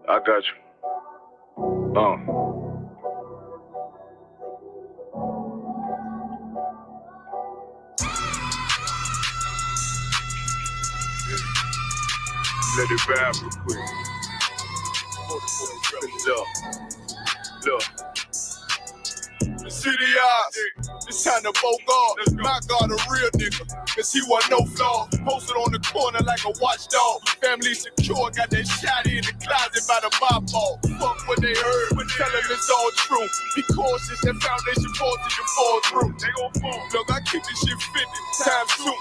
I got you. Let it rap real quick. Look. The city eyes, it's time to vote God. My God, a real nigga, cause he wasn't no flaw. Posted on the corner like a watchdog. Family secure, got that shot in the closet by the mob ball. Fuck what they heard, but tell them it's all true. Be cautious, that foundation falls till you fall through. They gon' fall. Look, I keep this shit 50 times soon.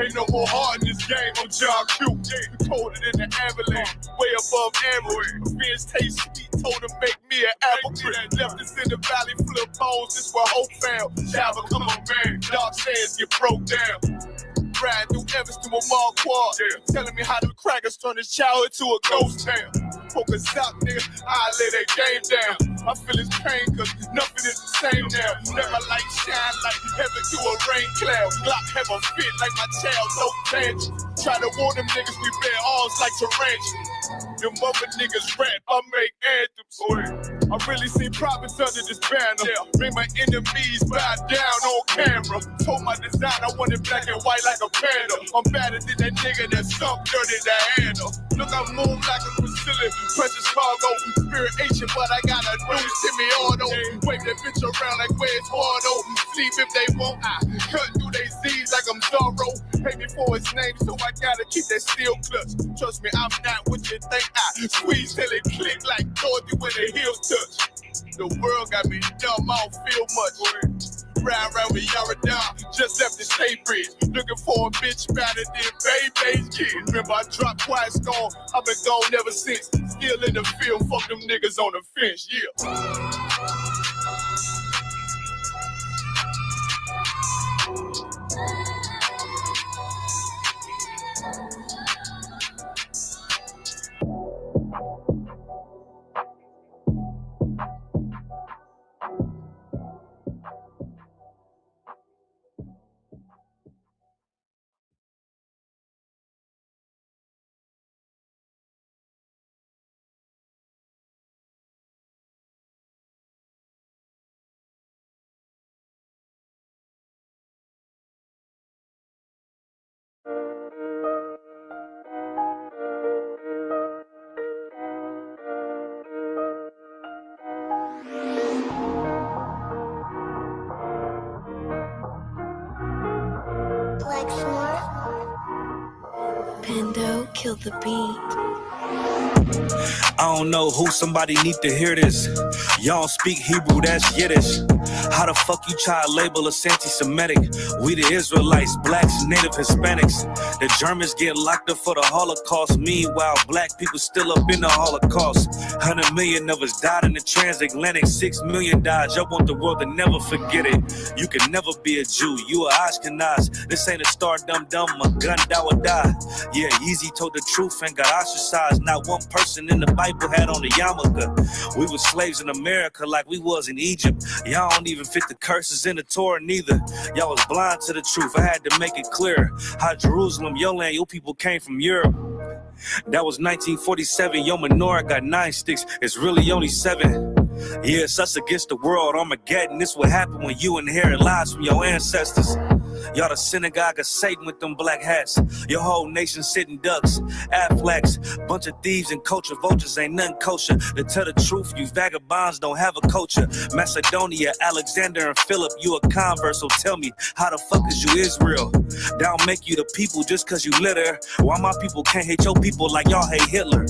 Ain't no more heart in this game, I'm John Q. We colder than the avalanche, way above average. Beers taste sweet, told him make me an apple tree. Left us in the valley full of bones, this where hope found. Java, come on, man, dark sands get broke down. Riding through Evans to a mall quad, telling me how them crackers turn his childhood to a ghost town. Focus out, nigga, I lay that game down. I feel his pain, cause nothing is the same now. Let my light shine like heaven through a rain cloud. Glock have a fit like my child, no tangent. Try to warn them niggas, we bear arms like tarantulas. Them other niggas rap, I make anthems. I really see profits under this banner. Make my enemies bow down on camera. Told my design I wanted black and white like a panda. I'm better than that nigga that sunk dirty to handle. Look, I move like a Brazilian, precious cargo. Spirit ancient, but I got a new semi-auto. Wave that bitch around like where's Wardo. Sleep if they want, I cut through they Z's like I'm Zorro. Pay me for his name, so I gotta keep that steel clutch. Trust me, I'm not what you think. I squeeze till it click like Dorothy when the heels touch. The world got me dumb, I don't feel much. Ride around with Yara down, just left the state bridge. Looking for a bitch better than Baby's kid. Remember I dropped Quiet Storm, I've been gone ever since. Still in the field, fuck them niggas on the fence, Pando, kill the beat. I don't know who, somebody need to hear this. Y'all don't speak Hebrew, that's Yiddish. How the fuck you try to label us anti-Semitic? We the Israelites, blacks, native Hispanics. The Germans get locked up for the Holocaust. Meanwhile, black people still up in the Holocaust. 100 million of us died in the transatlantic. 6 million died. Y'all want the world to never forget it. You can never be a Jew. You a Ashkenaz. This ain't a star dum-dum. A gun that would die. Yeah, Yeezy told the truth and got ostracized. Not one person in the Bible had on the yarmulke. We were slaves in America like we was in Egypt. Y'all don't even fit the curses in the Torah neither. Y'all was blind to the truth. I had to make it clear how Jerusalem, your land, your people came from Europe. That was 1947. Your menorah got 9 sticks. It's really only 7. Yeah, it's us against the world. Armageddon. This what happened when you inherit lies from your ancestors. Y'all the synagogue of Satan with them black hats. Your whole nation sitting ducks, Aflacs, bunch of thieves and culture vultures, ain't nothing kosher. To tell the truth, you vagabonds don't have a culture. Macedonia, Alexander and Philip, you a convert, so tell me, how the fuck is you Israel? That don't make you the people just cause you litter. Why my people can't hate your people like y'all hate Hitler?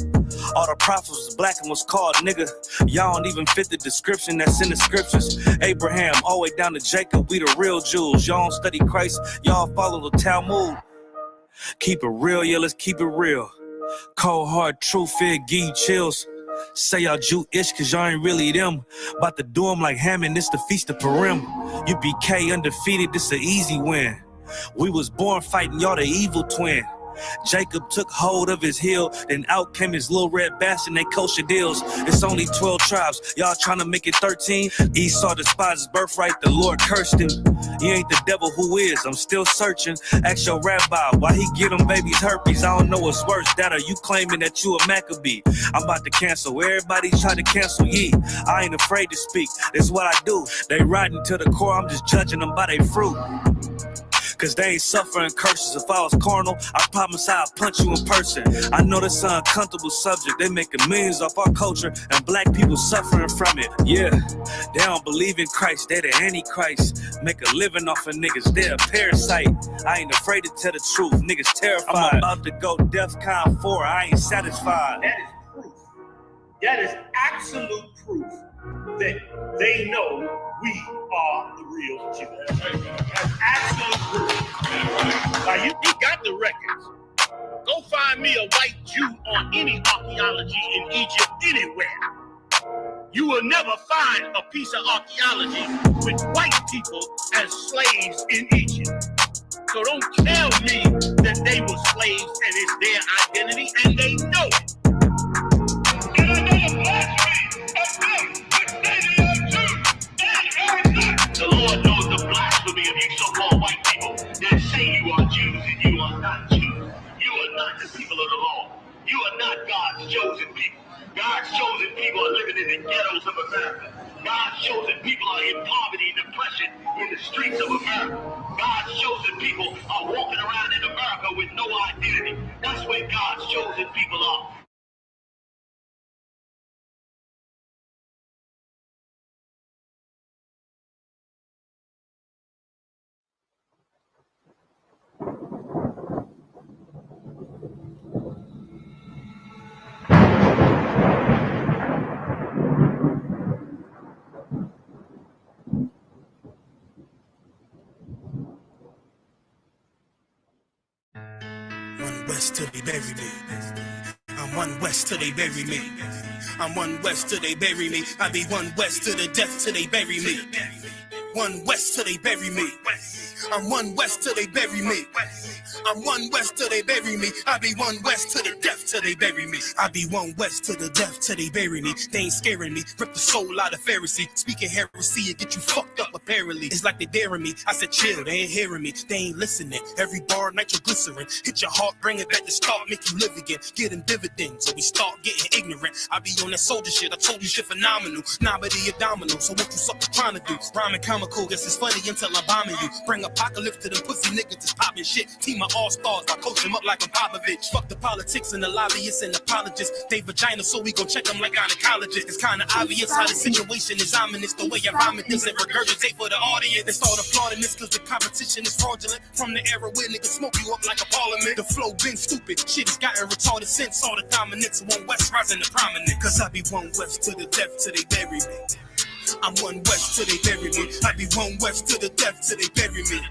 All the prophets was black and was called nigga. Y'all don't even fit the description that's in the scriptures. Abraham, all the way down to Jacob, we the real Jews. Y'all don't study Christ, y'all follow the Talmud. Keep it real, yeah, let's keep it real. Cold hard truth, it give you chills. Say y'all Jewish cause y'all ain't really them. About to do them like Hammond, this the Feast of Purim. UBK undefeated, this an easy win. We was born fighting, y'all the evil twin. Jacob took hold of his heel, then out came his little red bastard, they kosher deals. It's only 12 tribes, y'all trying to make it 13. Esau despised his birthright, the Lord cursed him. He ain't the devil, who is? I'm still searching. Ask your rabbi, why he get them babies herpes? I don't know what's worse, that or you claiming that you a Maccabee. I'm about to cancel, everybody try to cancel ye. I ain't afraid to speak, that's what I do. They riding to the core, I'm just judging them by their fruit. Cause they ain't suffering curses. If I was carnal, I promise I'd punch you in person. I know that's an uncomfortable subject. They making millions off our culture and black people suffering from it. Yeah, they don't believe in Christ. They the Antichrist. Make a living off of niggas. They're a parasite. I ain't afraid to tell the truth. Niggas terrified. I'm about to go DEFCON 4. I ain't satisfied. That is proof. That is absolute proof that they know we are the real Jews. That's absolute proof. Now, you got the records. Go find me a white Jew on any archaeology in Egypt anywhere. You will never find a piece of archaeology with white people as slaves in Egypt. So don't tell me that they were slaves and it's their identity, and they know it. And I know the blasphemy of them, but they are Jews. The Lord knows the blasphemy of you so-called white people that say you are Jews and you are not Jews. You are not the people of the law. You are not God's chosen people. God's chosen people are living in the ghettos of America. God's chosen people are in poverty and depression in the streets of America. God's chosen people are walking around in America with no identity. That's where God's chosen people are. One West till they bury me. I'm one West till they bury me. I'm one West till they bury me. I be one West to the death till they bury me. One West till they bury me. I'm one West till they bury me. I'm one West till they bury me. I be one West to the death till they bury me. I be one West to the death till they bury me. They ain't scaring me. Rip the soul out of Pharisee. Speaking heresy and get you fucked up apparently. It's like they daring me. I said chill, they ain't hearing me. They ain't listening. Every bar nitroglycerin. Hit your heart, bring it back to start, make you live again. Getting dividends, or we start getting ignorant. I be on that soldier shit. I told you shit phenomenal. Nah, but he a domino. So what you sucker trying to do? Rhyming comical, guess it's funny until I'm bombing you. Bring apocalypse to them pussy niggas that's popping shit. Team of all-stars, I coach them up like I'm Popovich. Fuck the politics and the lobbyists and apologists. They vagina, so we gon' check them like gynecologists. It's kinda obvious how the situation is ominous. The way I vomit this and regurgitate for the audience. They start applauding this cause the competition is fraudulent. From the era where niggas smoke you up like a parliament. The flow been stupid, shit has gotten retarded since all the dominance of one West rising to prominence. Cause I be one West to the death till they bury me. I'm one West till they bury me. I be one West to the death till they bury me.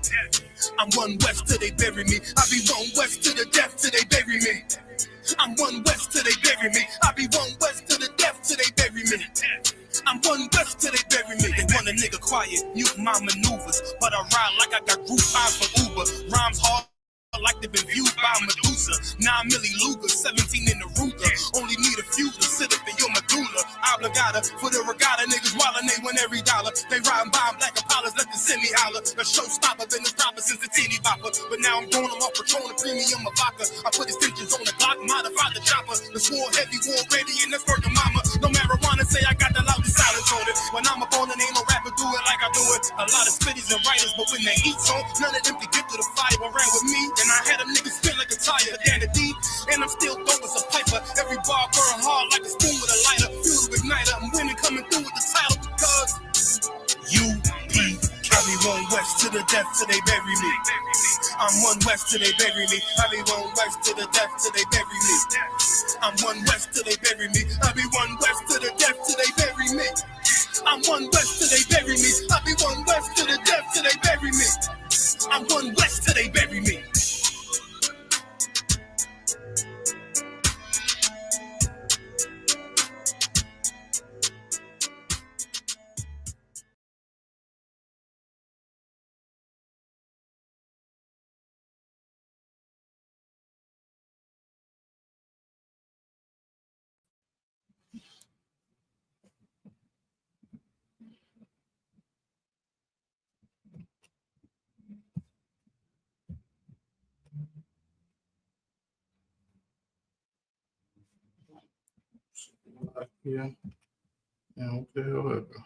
I'm one West till they bury me. I be one West to the death till they bury me. I'm one West till they bury me. I be one West to the death till they bury me. I'm one West till they bury me. They want a nigga quiet, mute my maneuvers, but I ride like I got group eyes for Uber. Rhymes hard like they've been viewed by Medusa. 9 milli Luger, 17 in the Ruger. Only need a few to sit up in your medulla. Obligata for the regatta, niggas wildin', they win every dollar. They riding by black Apollos, let the semi holler. A showstopper, been the stopper since the teeny bopper. But now I'm going off Patron, a premium of vodka. I put extensions on the Glock, modified the chopper. The swore heavy, war ready, and that's working mama. No marijuana, say I got the loudest silence on it. When I'm up on it, ain't no rapper do it like I do it. A lot of spitties and writers, but when they eat on, none of them can get to the fire around with me. And I had them niggas spin like a tire, down the deep. And I'm still dope as a piper. Every bar burn hard like a spoon with a lighter. Fuel igniter, I'm winning, coming through with the title because UP. I be one West to the death till they bury me. I'm one West till they bury me. I be one West to the death till they bury me. I'm one West till they bury me. I be one West to the death till they bury me. I'm one West till they bury me. I be one West to the death till they bury me. I'm one West till they bury me. Yeah. Yeah, what the hell happened?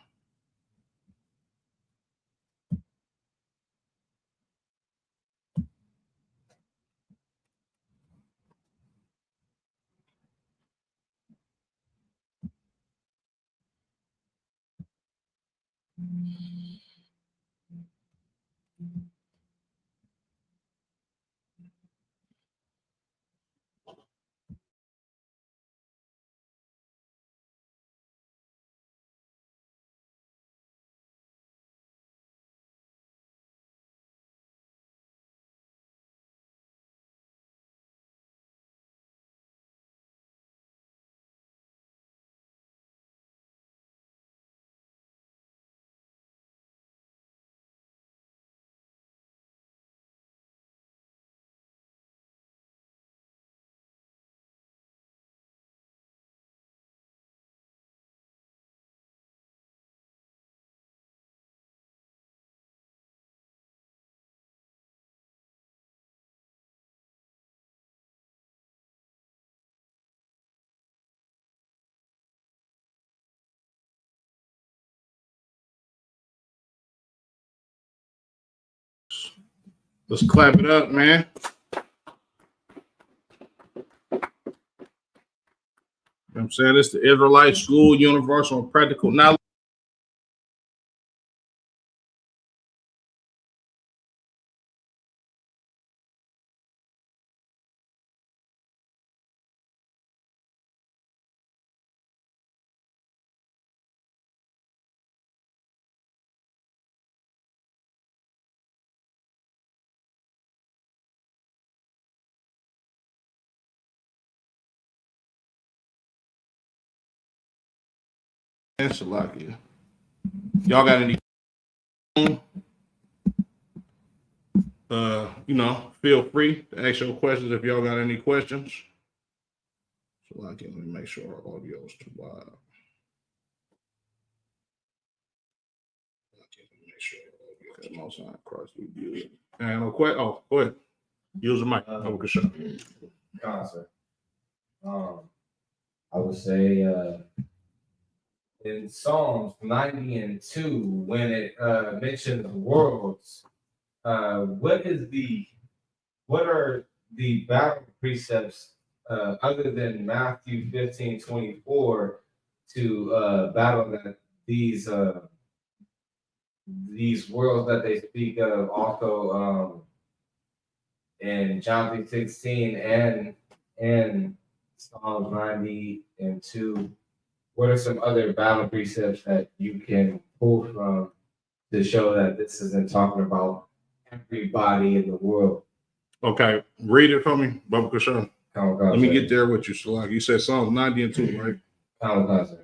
Let's clap it up, man. You know what I'm saying? It's the Israelite School, Universal and Practical Knowledge. Salakia. Y'all got any? Feel free to ask your questions if y'all got any questions. Salakia, let me make sure our audio is too loud. Make sure our audio has no sign across the view. And no question. Oh, go ahead. Use the mic. Concert. I would say in Psalms 90 and 2, when it mentions worlds, what are the battle precepts other than Matthew 15:24 to battle that these worlds that they speak of also in John 3:16 and Psalms 90 and 2? What are some other battle precepts that you can pull from to show that this isn't talking about everybody in the world? Okay, read it for me, Baba Kashan. Let me Kamikaze. get there with you, Salak. You said Psalms 90 and 2, right? Kamikaze.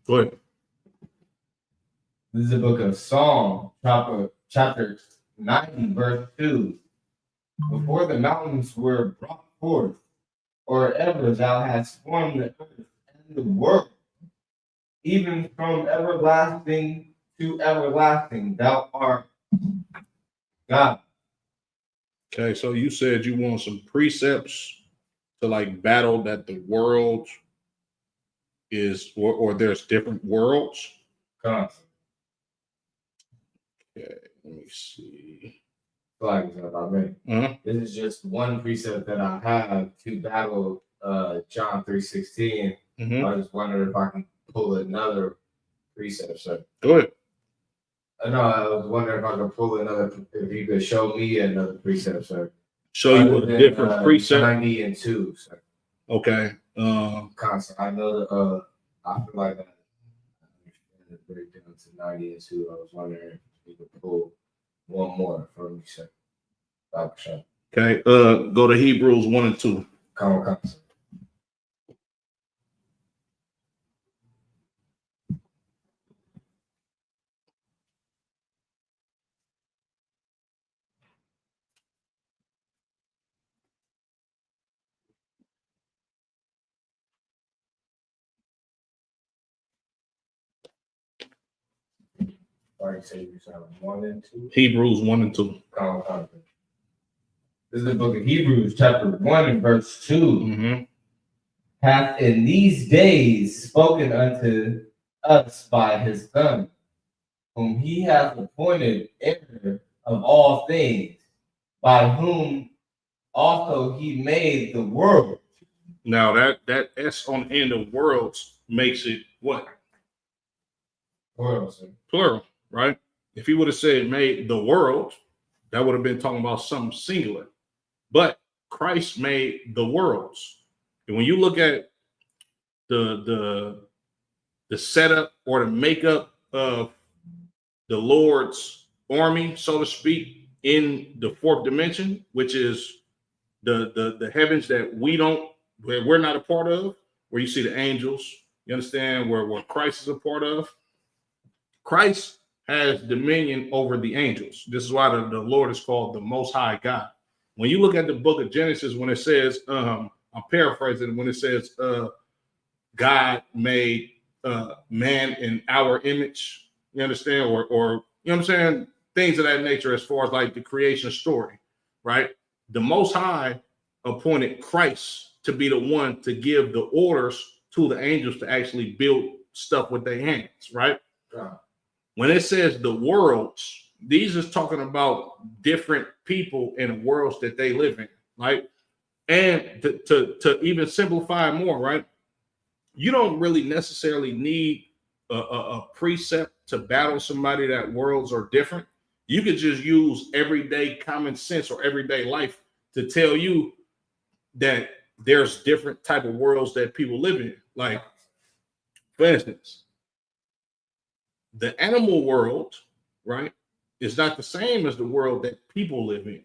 Go ahead. This is the book of Psalm, chapter 90, verse 2. Before the mountains were brought forth, or ever thou hast formed the earth and the world, even from everlasting to everlasting, thou art God. Okay, so you said you want some precepts to like battle that the world is, or there's different worlds. God. Okay, let me see. Flag is about me. Uh-huh. This is just one precept that I have to battle John 3:16. Mm-hmm. I just wondered if I can pull another precept, sir. Go ahead. No, I was wondering if I could pull another, if you could show me another precept, sir. Show you a different precept. 90 and 2, sir. Okay. Constant. I know that I feel like I understand the breakdown to 90 and 2. I was wondering if you could pull one more from me, sir. Okay. Go to Hebrews 1 and 2. Come. Like you say, 1 and 2. Hebrews 1 and 2. This is the book of Hebrews, chapter 1 and verse 2. Mm-hmm. Hath in these days spoken unto us by his Son, whom he hath appointed heir of all things, by whom also he made the world. Now that S on the end of worlds makes it what? Plural, right? If he would have said made the world, that would have been talking about something singular. But Christ made the worlds. And when you look at the setup or the makeup of the Lord's army, so to speak, in the fourth dimension, which is the heavens that we're not a part of, where you see the angels, you understand, where Christ is a part of. Christ has dominion over the angels. This is why the Lord is called the Most High God. When you look at the book of Genesis, when it says, I'm paraphrasing, when it says God made man in our image, you understand, or you know what I'm saying, things of that nature as far as like the creation story, right? The Most High appointed Christ to be the one to give the orders to the angels to actually build stuff with their hands, right? God. When it says the worlds, these is talking about different people in the worlds that they live in, right? And to even simplify more, right? You don't really necessarily need a precept to battle somebody that worlds are different. You could just use everyday common sense or everyday life to tell you that there's different type of worlds that people live in. Like, for instance, the animal world, right, is not the same as the world that people live in.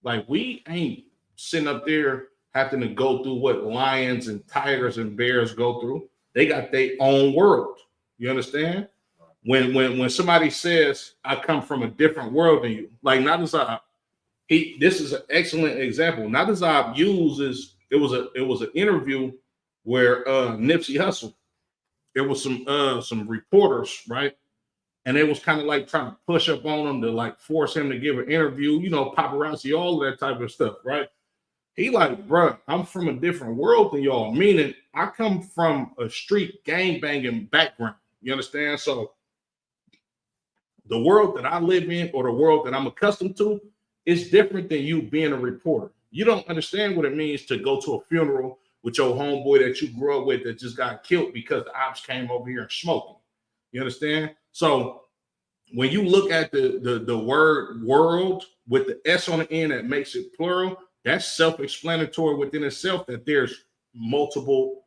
Like, we ain't sitting up there having to go through what lions and tigers and bears go through. They got their own world. You understand? When somebody says, I come from a different world than you, like Nadazab, this is an excellent example. Nadazab uses, it was an interview where Nipsey Hussle, there was some reporters, right? And it was kind of like trying to push up on him to like force him to give an interview, you know, paparazzi, all of that type of stuff, right? He like, bro, I'm from a different world than y'all, meaning I come from a street gangbanging background. You understand? So the world that I live in or the world that I'm accustomed to is different than you being a reporter. You don't understand what it means to go to a funeral with your homeboy that you grew up with that just got killed because the ops came over here and smoked him. You understand? So when you look at the word world with the S on the end that makes it plural, that's self-explanatory within itself that there's multiple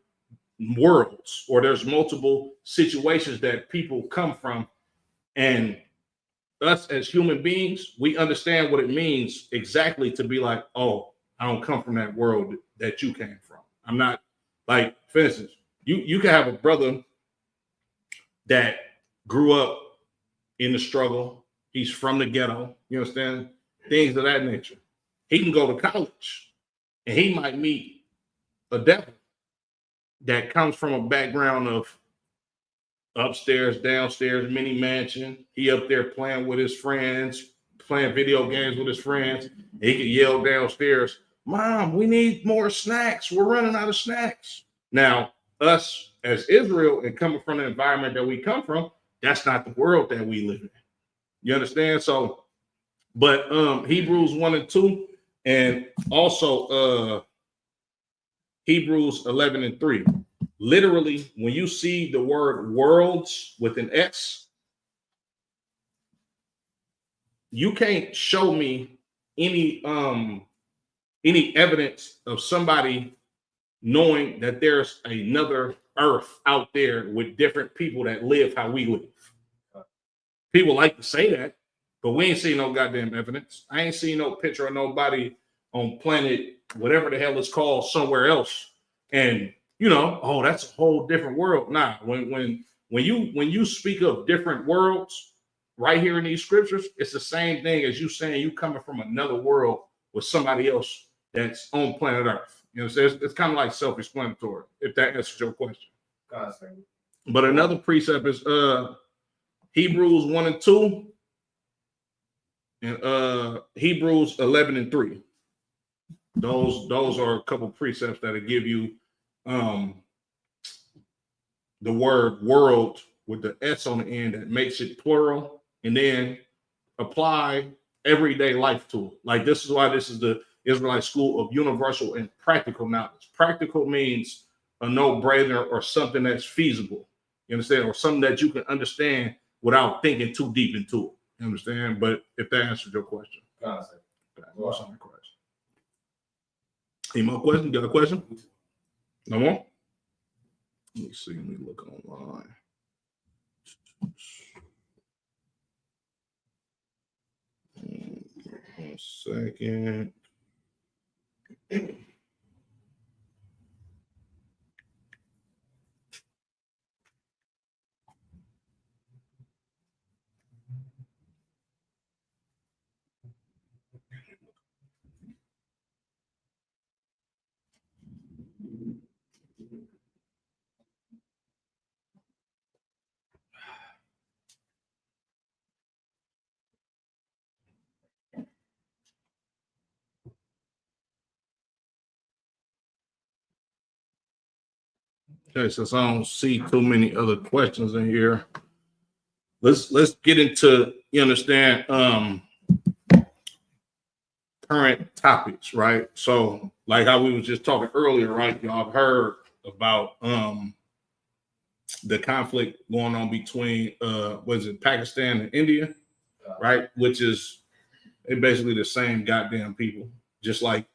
worlds or there's multiple situations that people come from. And us as human beings, we understand what it means exactly to be like, oh, I don't come from that world that you came from. I'm not, like, for instance, you can have a brother that grew up in the struggle. He's from the ghetto, you understand? Things of that nature. He can go to college and he might meet a devil that comes from a background of upstairs, downstairs, mini mansion. He up there playing with his friends, playing video games with his friends. He could yell downstairs, Mom, we need more snacks. We're running out of snacks. Now, us as Israel and coming from the environment that we come from, that's not the world that we live in. You understand? So, but Hebrews 1 and 2, and also Hebrews 11 and 3. Literally, when you see the word worlds with an S, you can't show me any evidence of somebody knowing that there's another earth out there with different people that live how we live. People like to say that, but we ain't seen no goddamn evidence. I ain't seen no picture of nobody on planet, whatever the hell it's called, somewhere else. And you know, oh, that's a whole different world. Nah, when you speak of different worlds right here in these scriptures, it's the same thing as you saying you coming from another world with somebody else that's on planet Earth. You know, so it's kind of like self-explanatory, if that answers your question. But another precept is Hebrews 1 and 2, and Hebrews 11 and 3. Those are a couple precepts that'll give you the word world with the S on the end that makes it plural, and then apply everyday life to it. Like, this is why this is the Israelite school of universal and practical knowledge. Practical means a no-brainer or something that's feasible. You understand? Or something that you can understand without thinking too deep into it. You understand? But if that answers your question. Concept. Okay, what's on the question? Any more questions? Got a question? No more? Let me see. Let me look online. One second. Okay, since I don't see too many other questions in here, let's get into, you understand, current topics, right? So, like how we was just talking earlier, right? Y'all have heard about the conflict going on between was it Pakistan and India, right? Which is basically the same goddamn people, just like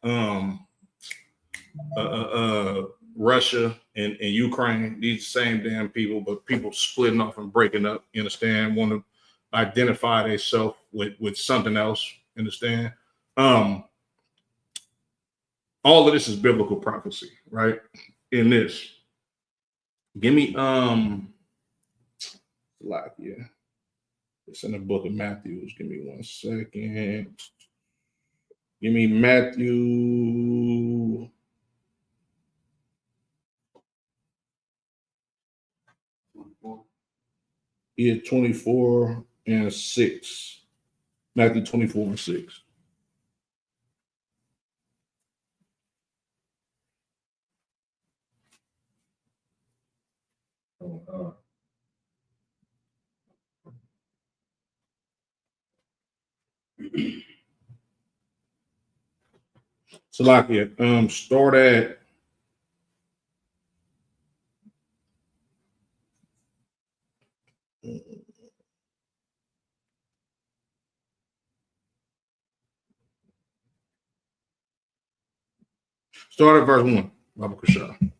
Russia and Ukraine. These same damn people, but people splitting off and breaking up. You understand? Want to identify themselves with something else. Understand? All of this is biblical prophecy, right? In this, give me like, yeah, it's in the book of Matthew. Give me 1 second. Give me Matthew. Yeah, 24 and 6. Matthew 24 and 6. So like it, start at verse 1. Baba Kushah.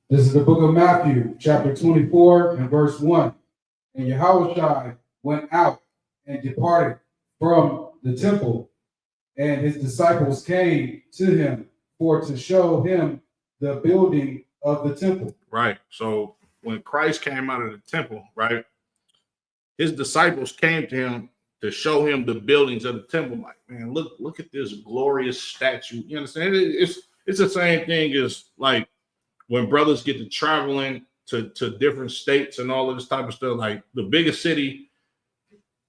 This is the book of Matthew, chapter 24 and verse 1. And Yahushua went out and departed from the temple, and his disciples came to him for to show him the building of the temple. Right. So when Christ came out of the temple, right, his disciples came to him to show him the buildings of the temple. Like, man, look at this glorious statue. You understand? It's the same thing as like when brothers get to traveling to different states and all of this type of stuff. Like, the biggest city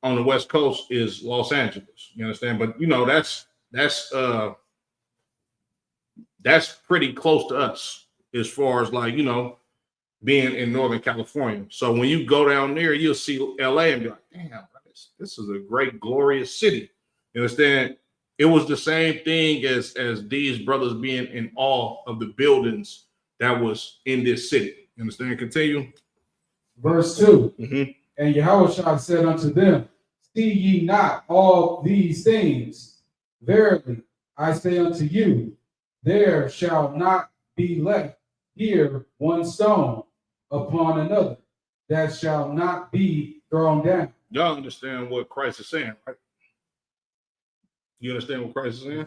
on the West Coast is Los Angeles. You understand? But you know, that's pretty close to us as far as, like, you know, being in Northern California. So when you go down there, you'll see LA and be like, damn, this is a great, glorious city. You understand? It was the same thing as these brothers being in awe of the buildings that was in this city. You understand? Continue. Verse 2. Mm-hmm. And Yahushua said unto them, see ye not all these things? Verily, I say unto you, there shall not be left here one stone upon another that shall not be thrown down. Y'all understand what Christ is saying, right? You understand what Christ is saying?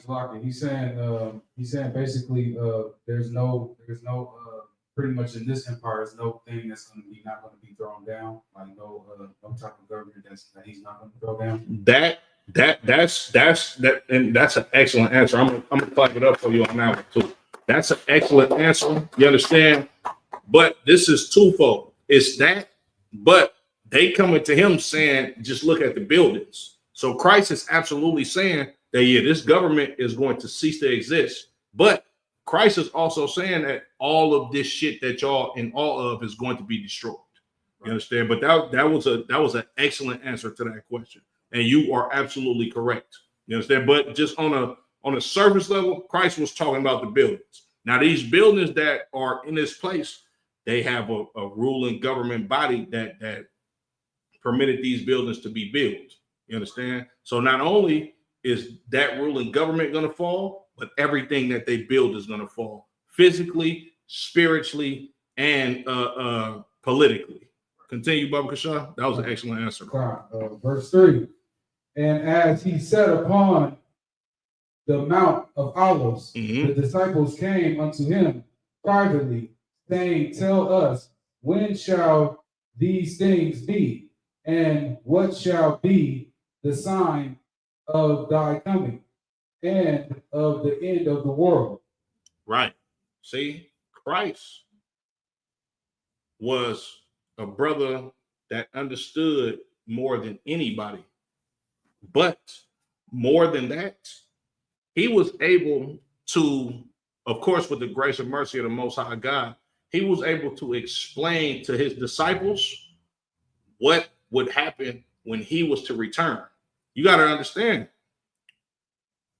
He's saying basically, there's no pretty much in this empire, there's no thing that's not going to be thrown down. Like no type of government that he's not going to throw down. That's an excellent answer. I'm gonna clap it up for you on that one too. That's an excellent answer. You understand? But this is twofold. It's that, but they coming to him saying, just look at the buildings. So Christ is absolutely saying that, yeah, this government is going to cease to exist. But Christ is also saying that all of this shit that y'all in awe of is going to be destroyed. You understand? But that was an excellent answer to that question. And you are absolutely correct. You understand? But just on a surface level, Christ was talking about the buildings. Now, these buildings that are in this place, they have a ruling government body that permitted these buildings to be built. You understand? So not only is that ruling government going to fall, but everything that they build is going to fall physically, spiritually, and politically. Continue, Baba Kashan. That was an excellent answer. Verse 3. And as he sat upon the Mount of Olives, the disciples came unto him privately, saying, tell us, when shall these things be? And what shall be the sign of thy coming and of the end of the world? Right. See, Christ was a brother that understood more than anybody. But more than that, he was able to, of course, with the grace and mercy of the Most High God, he was able to explain to his disciples what would happen when he was to return. You got to understand,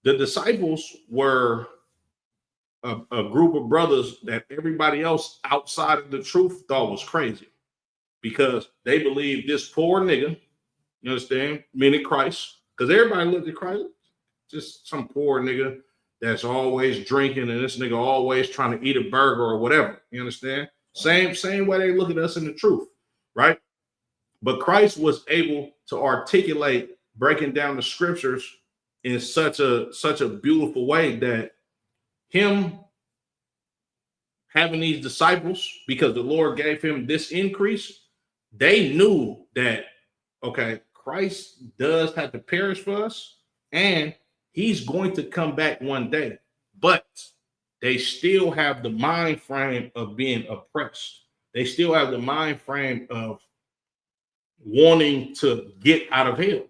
the disciples were a group of brothers that everybody else outside of the truth thought was crazy, because they believed this poor nigga, you understand, meaning Christ, because everybody looked at Christ, just some poor nigga that's always drinking, and this nigga always trying to eat a burger or whatever. You understand? Same way they look at us in the truth, right? But Christ was able to articulate breaking down the scriptures in such a beautiful way that him having these disciples, because the Lord gave him this increase, they knew that, okay, Christ does have to perish for us, and he's going to come back one day. But they still have the mind frame of being oppressed. They still have the mind frame of wanting to get out of hell.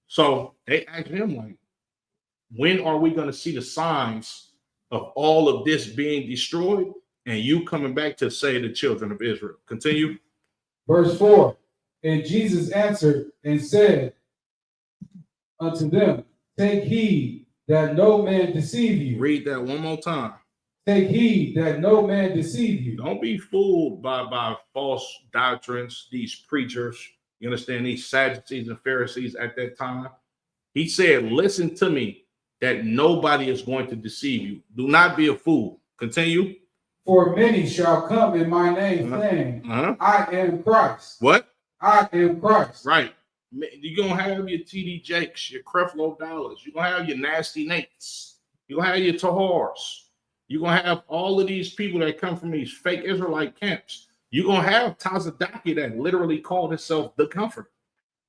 So they asked him, like, when are we going to see the signs of all of this being destroyed and you coming back to save the children of Israel? Continue. Verse 4. And Jesus answered and said unto them, take heed that no man deceive you. Read that one more time. Take heed that no man deceive you. Don't be fooled by false doctrines, these preachers. You understand, these Sadducees and Pharisees at that time. He said, listen to me, that nobody is going to deceive you. Do not be a fool. Continue. For many shall come in my name, saying, I am Christ. What? I am Christ. Right. You're going to have your TD Jakes, your Creflo Dollars. You're going to have your Nasty Nates. You're going to have your Tahars. You're going to have all of these people that come from these fake Israelite camps. You're going to have Tazadaki that literally called himself the Comforter.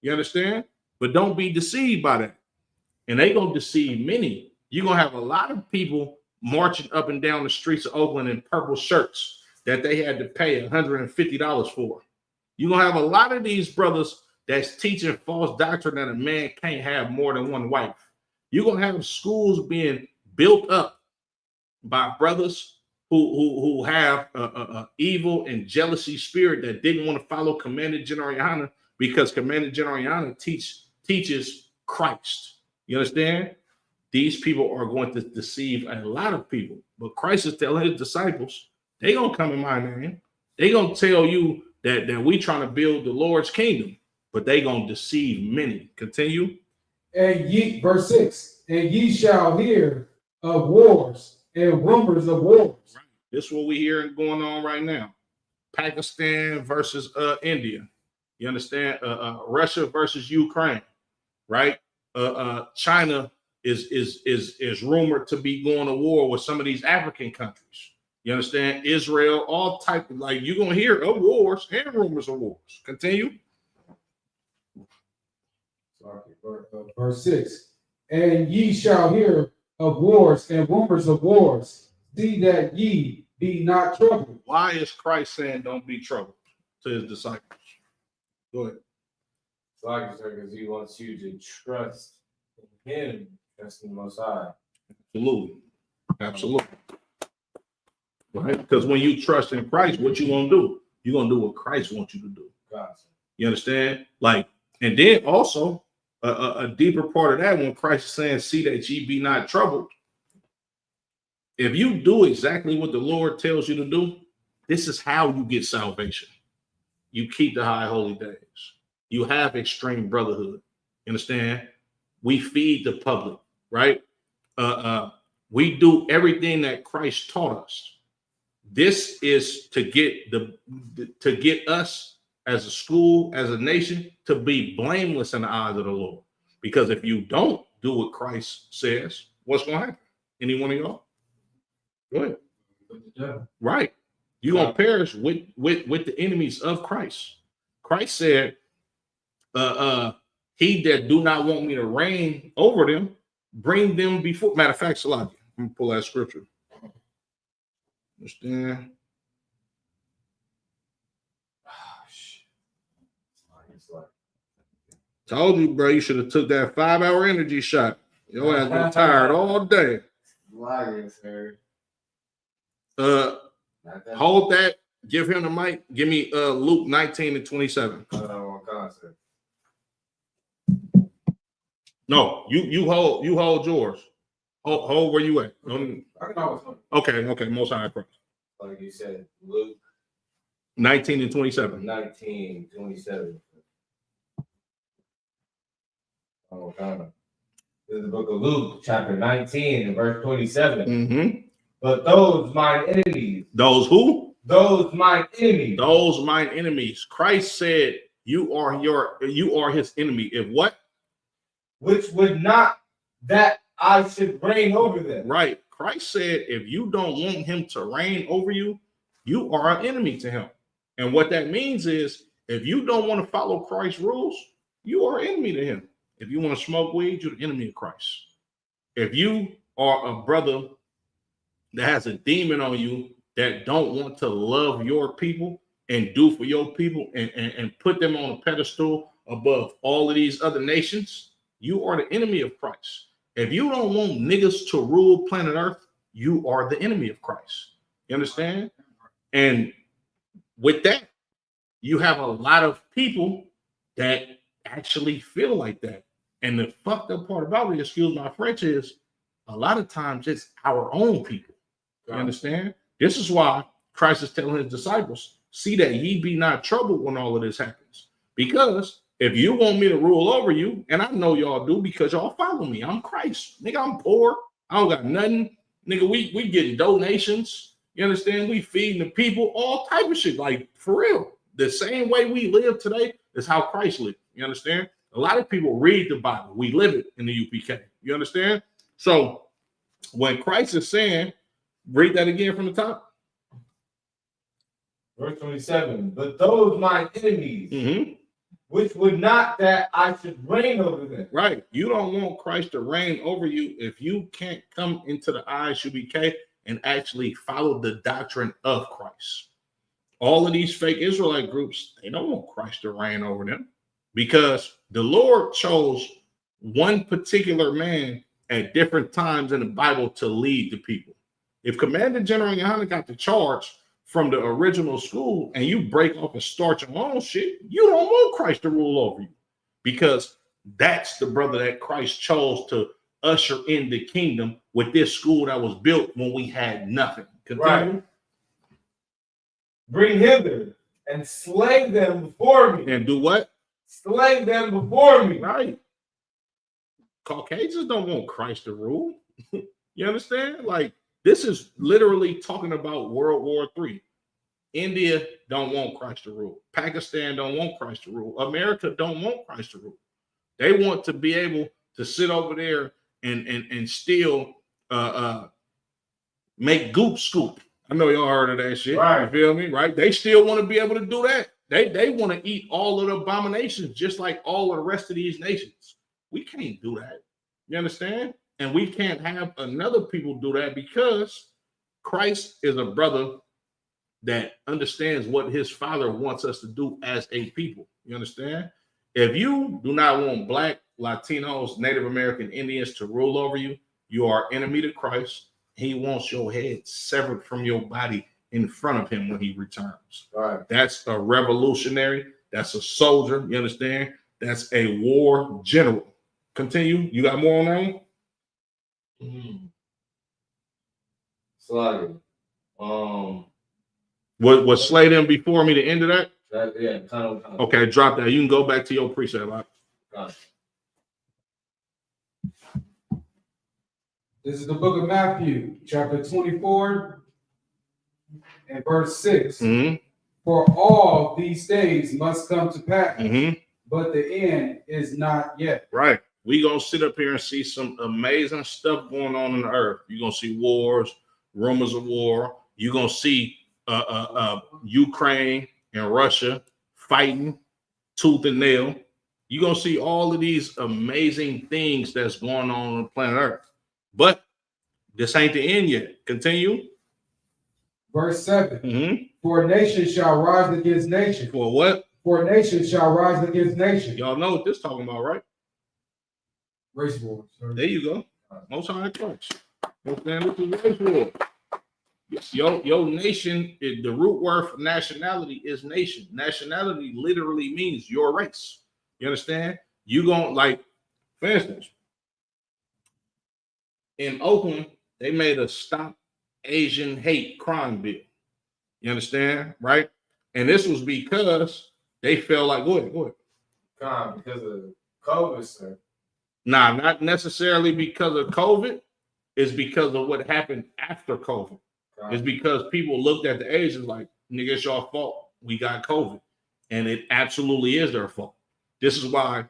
You understand? But don't be deceived by that. And they're going to deceive many. You're going to have a lot of people marching up and down the streets of Oakland in purple shirts that they had to pay $150 for. You're going to have a lot of these brothers that's teaching false doctrine that a man can't have more than one wife. You're going to have schools being built up by brothers who have a evil and jealousy spirit that didn't want to follow Commander General because Commander General teaches Christ. You understand? These people are going to deceive a lot of people. But Christ is telling his disciples, they're going to come in my name. They're going to tell you that we trying to build the Lord's kingdom, but they're going to deceive many. Continue. And ye, verse 6, and ye shall hear of wars and rumors of wars. Right. This is what we hear going on right now. Pakistan versus India. You understand? Russia versus Ukraine, right? China is rumored to be going to war with some of these African countries. You understand? Israel, all type of, like, you're gonna hear of wars and rumors of wars. Continue. Verse 6. And ye shall hear of wars and rumors of wars. See that ye be not troubled. Why is Christ saying don't be troubled to his disciples? Go ahead. It's like you said, because he wants you to trust in him, trust in the Most High. Absolutely. Absolutely. Right? Because when you trust in Christ, what you gonna do? You're gonna do what Christ wants you to do. Gotcha. You understand? Like, and then also a deeper part of that, when Christ is saying, see that ye be not troubled. If you do exactly what the Lord tells you to do, this is how you get salvation. You keep the high holy days. You have extreme brotherhood. You understand? We feed the public, right? We do everything that Christ taught us. This is to get us as a school, as a nation, to be blameless in the eyes of the Lord. Because if you don't do what Christ says, what's going to happen? Any one of y'all? Go ahead. Yeah. Right. You're going to perish with the enemies of Christ. Christ said, he that do not want me to reign over them, bring them before. Matter of fact, Salakia, I'm going to pull that scripture. Understand? Told you, bro, you should have took that 5-hour energy shot. Your ass been tired all day. Hold that. Give him the mic. Give me Luke 19:27. No, you hold yours. Hold where you at. Okay, most high Christ. Like you said, Luke 19:27. 19:27. Oh, God. This is the book of Luke, chapter 19, and verse 27. Mm-hmm. But those mine enemies. Those who? Those mine enemies. Those mine enemies. Christ said, you are his enemy. If what? Which would not that I should reign over them. Right. Christ said, if you don't want him to reign over you, you are an enemy to him. And what that means is, if you don't want to follow Christ's rules, you are an enemy to him. If you want to smoke weed, you're the enemy of Christ. If you are a brother that has a demon on you that don't want to love your people and do for your people and put them on a pedestal above all of these other nations, you are the enemy of Christ. If you don't want niggas to rule planet Earth, you are the enemy of Christ. You understand? And with that, you have a lot of people that actually feel like that. And the fucked up part about it, excuse my French, is a lot of times it's our own people. You understand? This is why Christ is telling his disciples, see that ye be not troubled when all of this happens. Because if you want me to rule over you, and I know y'all do because y'all follow me, I'm Christ. Nigga, I'm poor. I don't got nothing. Nigga, we getting donations. You understand? We feeding the people, all type of shit. Like, for real. The same way we live today is how Christ lived. You understand? A lot of people read the Bible. We live it in the UPK. You understand? So when Christ is saying, read that again from the top. Verse 27. But those my enemies, which would not that I should reign over them. Right. You don't want Christ to reign over you if you can't come into the ISUBK and actually follow the doctrine of Christ. All of these fake Israelite groups, they don't want Christ to reign over them because the Lord chose one particular man at different times in the Bible to lead the people. If Commander General Yohanan got the charge from the original school and you break off and start your own shit, you don't want Christ to rule over you because that's the brother that Christ chose to usher in the kingdom with this school that was built when we had nothing. Continue. Right. Bring hither and slay them before me. And do what? Slay them before me. Right. Caucasians don't want Christ to rule. You understand? Like, this is literally talking about World War III. India don't want Christ to rule. Pakistan don't want Christ to rule. America don't want Christ to rule. They want to be able to sit over there and still make goop scoop. I know y'all heard of that shit. Right. You feel me? Right? They still want to be able to do that. They want to eat all of the abominations just like all of the rest of these nations. We can't do that. You understand? And we can't have another people do that because Christ is a brother that understands what his father wants us to do as a people. You understand? If you do not want Black, Latinos, Native American Indians to rule over you, you are enemy to Christ. He wants your head severed from your body in front of him when he returns. Right. That's a revolutionary. That's a soldier. You understand? That's a war general. Continue. You got more on that one? Sluggy. Was Slay them before me the end of that? Yeah, kind of. Okay, drop that. You can go back to your preset. Right? This is the book of Matthew, chapter 24 and verse 6. Mm-hmm. For all these things must come to pass, Mm-hmm. but the end is not yet. Right. We're going to sit up here and see some amazing stuff going on in the earth. You're going to see wars, rumors of war. You're going to see Ukraine and Russia fighting tooth and nail. You're going to see all of these amazing things that's going on the planet Earth. But this ain't the end yet. Continue. Verse 7. Mm-hmm. For nation shall rise against nation. For what? For nation shall rise against nation. Y'all know what this talking about, right? Race wars. There you go. Most High Christ. This is race war. Your nation, the root word for nationality is nation. Nationality literally means your race. You understand? You going like, for instance, in Oakland, they made a Stop Asian Hate crime bill. You understand? Right? And this was because they felt like, go ahead. Because of COVID, sir. Nah, not necessarily because of COVID. It's because of what happened after COVID. It's because people looked at the Asians like, nigga, it's your fault. We got COVID. And it absolutely is their fault. This is why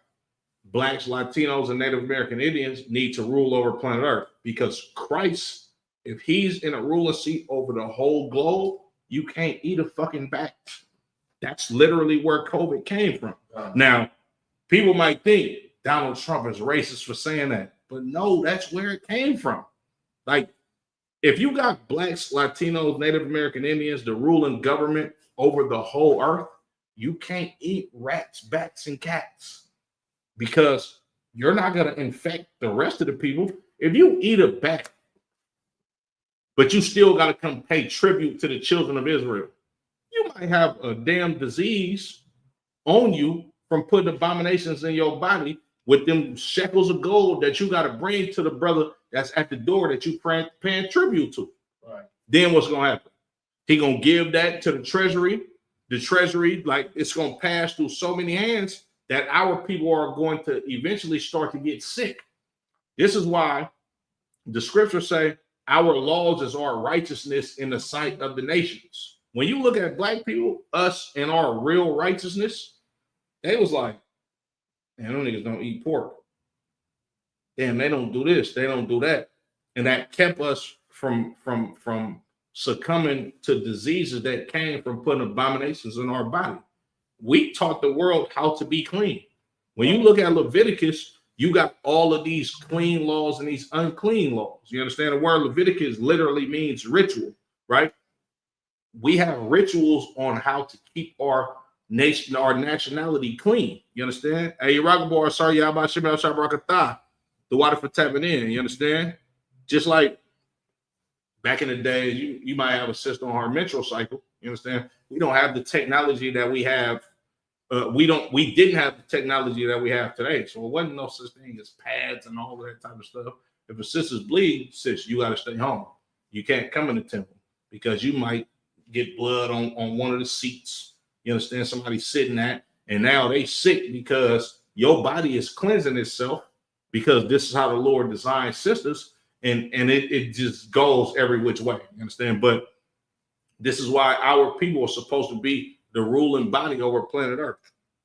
Blacks, Latinos, and Native American Indians need to rule over planet Earth. Because Christ, if he's in a ruling seat over the whole globe, you can't eat a fucking bat. That's literally where COVID came from. Now, people might think Donald Trump is racist for saying that. But no, that's where it came from. Like, if you got Blacks, Latinos, Native American Indians, the ruling government over the whole earth, you can't eat rats, bats, and cats because you're not going to infect the rest of the people. If you eat a bat, but you still got to come pay tribute to the children of Israel, you might have a damn disease on you from putting abominations in your body with them shekels of gold that you got to bring to the brother that's at the door that you paying tribute to. Right. Then what's going to happen? He going to give that to the treasury. The treasury, like, it's going to pass through so many hands that our people are going to eventually start to get sick. This is why the scriptures say our laws is our righteousness in the sight of the nations. When you look at black people, us and our real righteousness, they was like, man, them niggas don't eat pork. Damn, they don't do this, they don't do that. And that kept us from succumbing to diseases that came from putting abominations in our body. We taught the world how to be clean. When you look at Leviticus, you got all of these clean laws and these unclean laws. You understand? The word Leviticus literally means ritual, right? We have rituals on how to keep our nation, our nationality clean. You understand? Hey, Rockabor, sorry, y'all about Shemel Shabrakatah. The water for tapping in. You understand? Just like back in the day, you might have a sister on her menstrual cycle. You understand? We don't have the technology that we have. We didn't have the technology that we have today. So it wasn't no such thing as pads and all that type of stuff. If a sister's bleeding, sis, you got to stay home. You can't come in the temple because you might get blood on one of the seats. You understand? Somebody sitting at, and now they sick because your body is cleansing itself because this is how the Lord designed sisters, and it just goes every which way. You understand? But this is why our people are supposed to be the ruling body over planet Earth.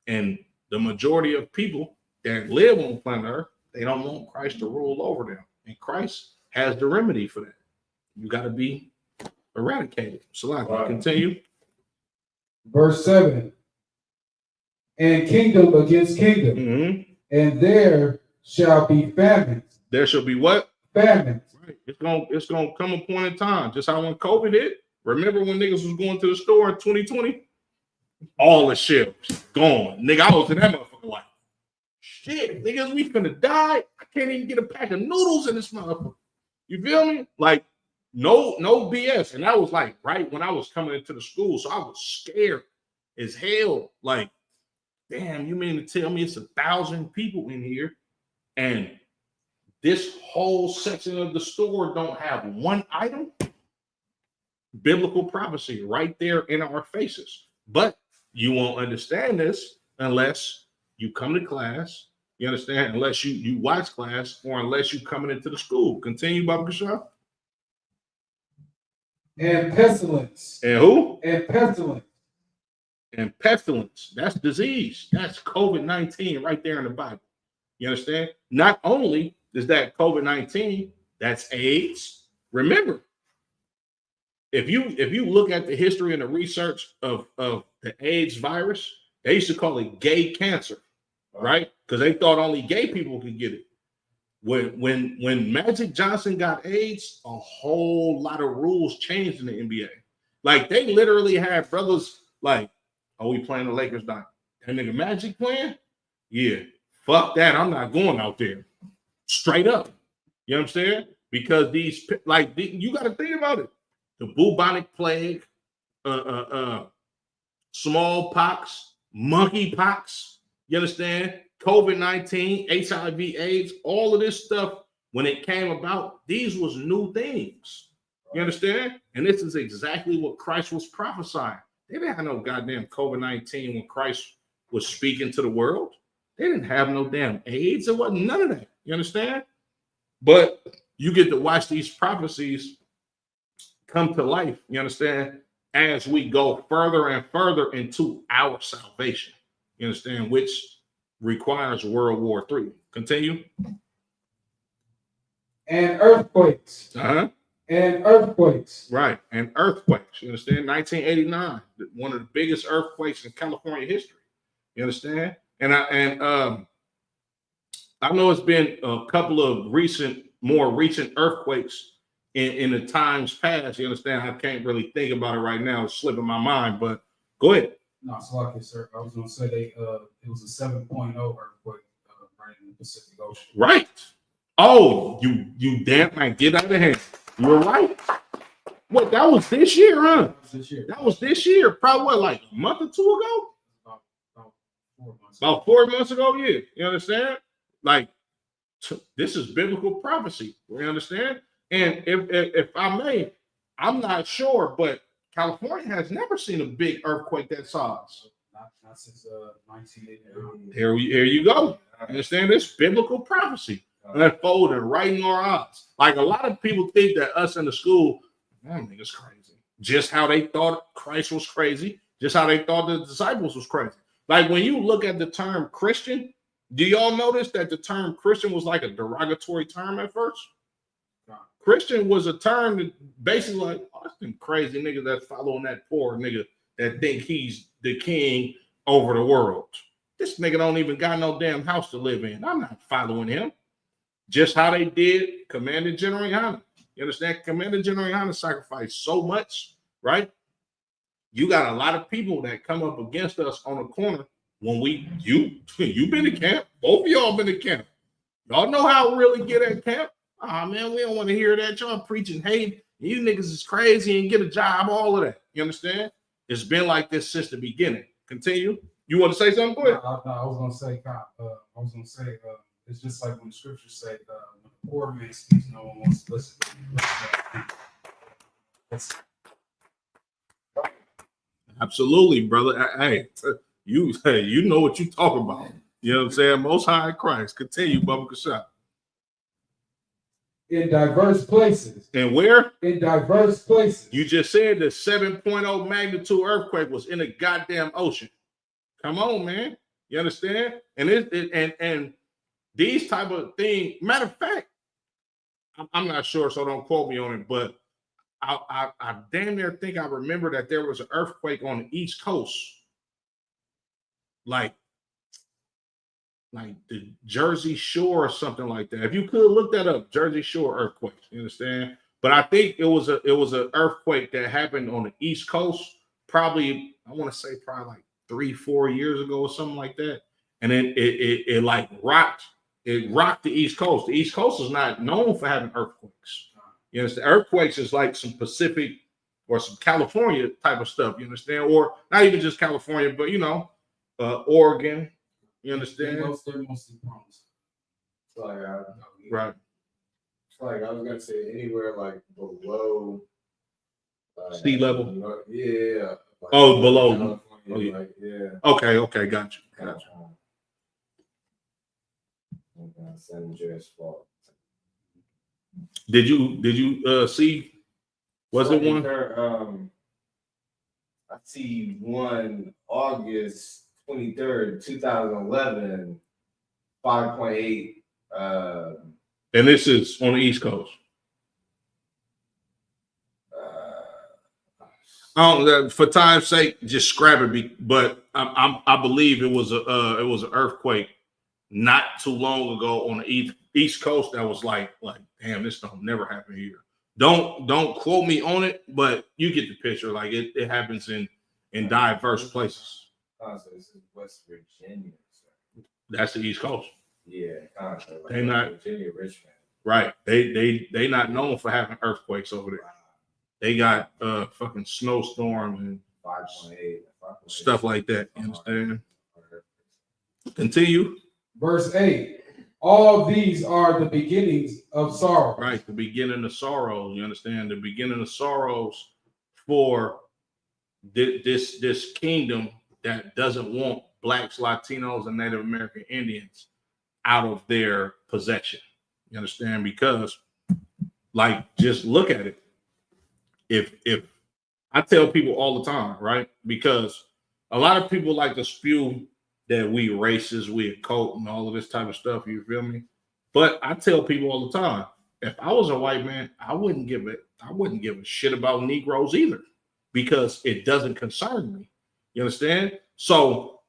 And the majority of people that live on planet Earth, they don't want Christ to rule over them. And Christ has the remedy for that. You got to be eradicated. So I can continue. Verse 7. And kingdom against kingdom. Mm-hmm. And there shall be famines. There shall be what? Famines. Right. It's gonna come a point in time, just how when COVID hit. Remember when niggas was going to the store in 2020? All the shelves gone. Nigga, I was in that motherfucker like, shit, niggas, we finna die. I can't even get a pack of noodles in this motherfucker. You feel me? Like, no BS. And that was like right when I was coming into the school. So I was scared as hell. Like, damn, you mean to tell me it's 1,000 people in here and this whole section of the store don't have one item? Biblical prophecy right there in our faces. But you won't understand this unless you come to class. You understand? Unless you watch class or unless you coming into the school. Continue, Baba Kashaw. And pestilence. And who? And pestilence. And pestilence. That's disease. That's COVID-19 right there in the Bible. You understand? Not only is that COVID-19, that's AIDS. Remember, if you look at the history and the research of the AIDS virus, they used to call it gay cancer, right? Because they thought only gay people could get it. When Magic Johnson got AIDS, a whole lot of rules changed in the NBA. Like they literally had brothers like, "Oh, we playing the Lakers night? That nigga Magic playing? Yeah, fuck that. I'm not going out there." Straight up, you know what I'm saying? Because these you got to think about it. The bubonic plague, smallpox, monkeypox, you understand? COVID-19, HIV/AIDS, all of this stuff, when it came about, these was new things. You understand? And this is exactly what Christ was prophesying. They didn't have no goddamn COVID-19 when Christ was speaking to the world. They didn't have no damn AIDS. It wasn't none of that. You understand? But you get to watch these prophecies come to life, you understand, as we go further and further into our salvation, you understand, which requires World War III. Continue. And earthquakes. Uh-huh. And earthquakes. Right, and earthquakes, you understand, 1989, one of the biggest earthquakes in California history, you understand? And I know it's been a couple of more recent earthquakes in the times past, you understand? I can't really think about it right now. It's slipping my mind, but go ahead. No, it's like it, sir. I was going to say it was a 7.0 earthquake right in the Pacific Ocean. Right. Oh, you damn man, get out of here. You're right. What, that was this year, huh? That was this year. Probably what, like a month or two ago? About 4 months. About 4 months ago, yeah. You understand? Like, this is biblical prophecy. You understand? And if I may, I'm not sure, but California has never seen a big earthquake that size. Not since 1989. Here you go. Understand this? Biblical prophecy unfolding right in our eyes. Like a lot of people think that us in the school, that nigga's crazy. Just how they thought Christ was crazy, just how they thought the disciples was crazy. Like when you look at the term Christian, do y'all notice that the term Christian was like a derogatory term at first? Christian was a term that basically like, oh, that's them crazy niggas that's following that poor nigga that think he's the king over the world. This nigga don't even got no damn house to live in. I'm not following him. Just how they did Commander General Yana. You understand? Commander General Yana sacrificed so much, right? You got a lot of people that come up against us on the corner when you've been to camp. Both of y'all been to camp. Y'all know how it really get at camp. Oh man, we don't want to hear that. Y'all preaching hate. You niggas is crazy and get a job, all of that. You understand? It's been like this since the beginning. Continue. You want to say something? Go ahead. No, I was going to say, it's just like when the scriptures say, when the poor man speaks, no one wants to listen. Absolutely, brother. Hey, you know what you talk about. You know what I'm saying? Most High Christ. Continue, Baba Kasha. In diverse places. And where? In diverse places. You just said the 7.0 magnitude earthquake was in the goddamn ocean. Come on, man. You understand? And and these type of things. Matter of fact, I'm not sure, so don't quote me on it, but I damn near think I remember that there was an earthquake on the East Coast, like the Jersey Shore or something like that. If you could look that up, Jersey Shore earthquake, you understand? But I think it was an earthquake that happened on the East Coast, probably, I want to say probably like 3-4 years ago or something like that. and then it like rocked. It rocked the East Coast. The East Coast is not known for having earthquakes. You understand? Earthquakes is like some Pacific or some California type of stuff. You understand? Or not even just California, but Oregon. You understand? They're mostly prone. It's like, Right. it's like I was gonna say anywhere like below Sea level. Yeah. Like, Oh, below. Oh, yeah. Like, yeah. Okay, got you. San Andreas Fault. Did you see? Was it one? I see one August 23rd, 2011, 5.8. And this is on the East Coast. For time's sake, just scrap it. But I believe it was an earthquake not too long ago on the East Coast that was like damn, this don't never happen here. Don't quote me on it, but you get the picture. Like it happens in diverse places. This is West Virginia. Sir. That's the East Coast. Yeah, they not Virginia, Richmond. Right. They not known for having earthquakes over there. They got fucking snowstorm and 5.8 stuff like that. You understand? Continue. Verse 8. All these are the beginnings of sorrow. Right, the beginning of sorrows. You understand? The beginning of sorrows for this kingdom that doesn't want blacks, Latinos, and Native American Indians out of their possession. You understand? Because, like, just look at it. If I tell people all the time, right? Because a lot of people like to spew that we racist, we a cult, and all of this type of stuff. You feel me? But I tell people all the time, if I was a white man, I wouldn't give a shit about Negroes either, because it doesn't concern me. You understand? So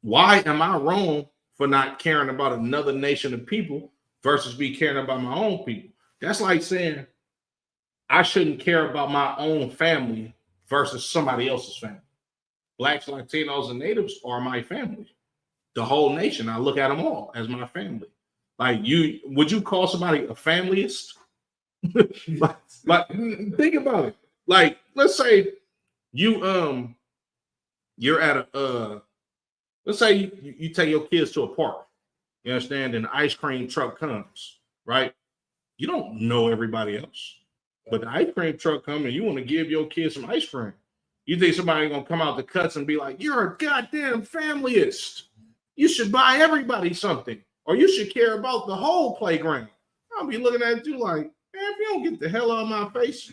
why am I wrong for not caring about another nation of people versus me caring about my own people? That's like saying I shouldn't care about my own family versus somebody else's family. Blacks, Latinos, and Natives are my family. The whole nation, I look at them all as my family. Like, would you call somebody a familyist? like, think about it. Like, let's say you're at let's say you take your kids to a park. You understand? And the ice cream truck comes, right? You don't know everybody else, but the ice cream truck comes and you want to give your kids some ice cream. You think somebody gonna come out the cuts and be like, "You're a goddamn familyist. You should buy everybody something, or you should care about the whole playground." I'll be looking at you like, "Man, if you don't get the hell out of my face,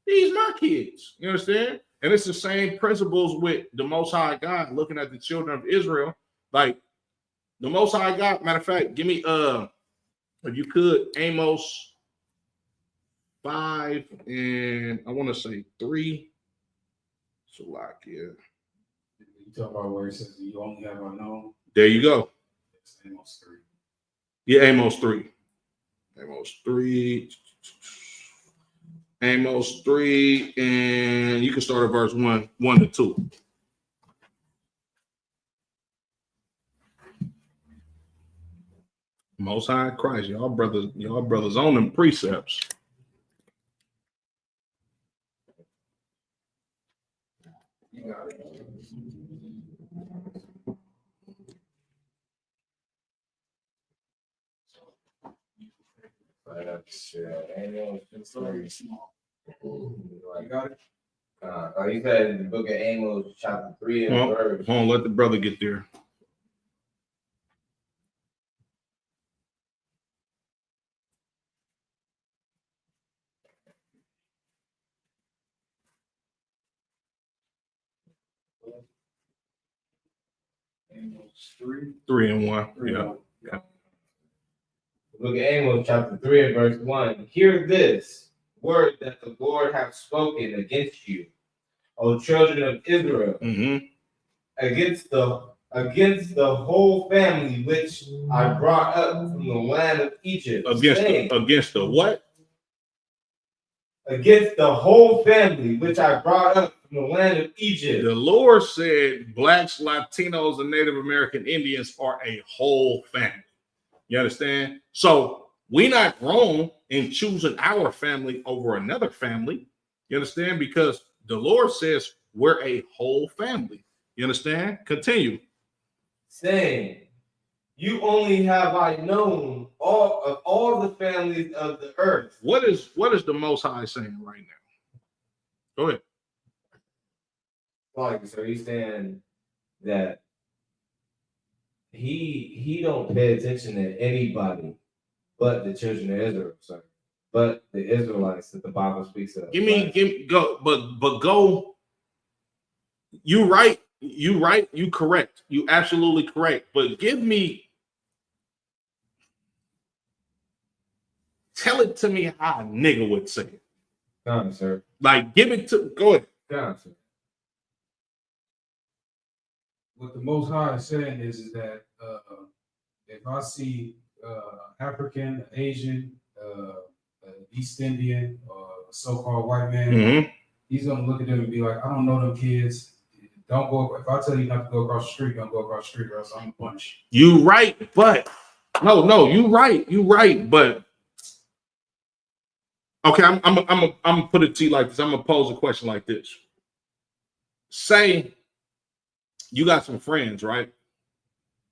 these my kids." You understand? And it's the same principles with the Most High God looking at the children of Israel. Like the Most High God. Matter of fact, give me if you could, Amos 5 and I want to say 3. So like, yeah. You talk about where it says you only have unknown. There you go. It's Amos 3. Yeah, Amos 3. Amos 3. Amos 3, and you can start at verse 1 to 2. Most High Christ, y'all brothers on them precepts. You got it. It's very small. You got it? You said in the book of Amos, chapter 3 and verse. Hold on, let the brother get there. Amos 3. 3 and 1. Yeah. Look at Amos chapter 3 and verse 1. Hear this word that the Lord hath spoken against you, O children of Israel, against the whole family which I brought up from the land of Egypt. Against the what? Against the whole family which I brought up from from the land of Egypt. The Lord said blacks, Latinos, and Native American Indians are a whole family. You understand? So we're not wrong in choosing our family over another family. You understand? Because the Lord says we're a whole family. You understand? Continue. Saying, you only have I known all the families of the earth. What is the Most High saying right now? Go ahead. Like, so he's saying that he don't pay attention to anybody but the children of Israel, sorry, but the Israelites that the Bible speaks of. Give me go, but go. You right, you correct, you absolutely correct. But give me, tell it to me how a nigga would say it. Come on, sir. Like, give it to, go ahead. Come on, sir. What the Most High is saying is that if I see African, Asian, East Indian, or so-called white man, Mm-hmm. he's gonna look at them and be like, I don't know them kids. Don't go. If I tell you not to go across the street, don't go across the street, or else I'm gonna punch You right, but no, you right, but okay, I'm gonna put it to you like this. I'm gonna pose a question like this. Say you got some friends, right?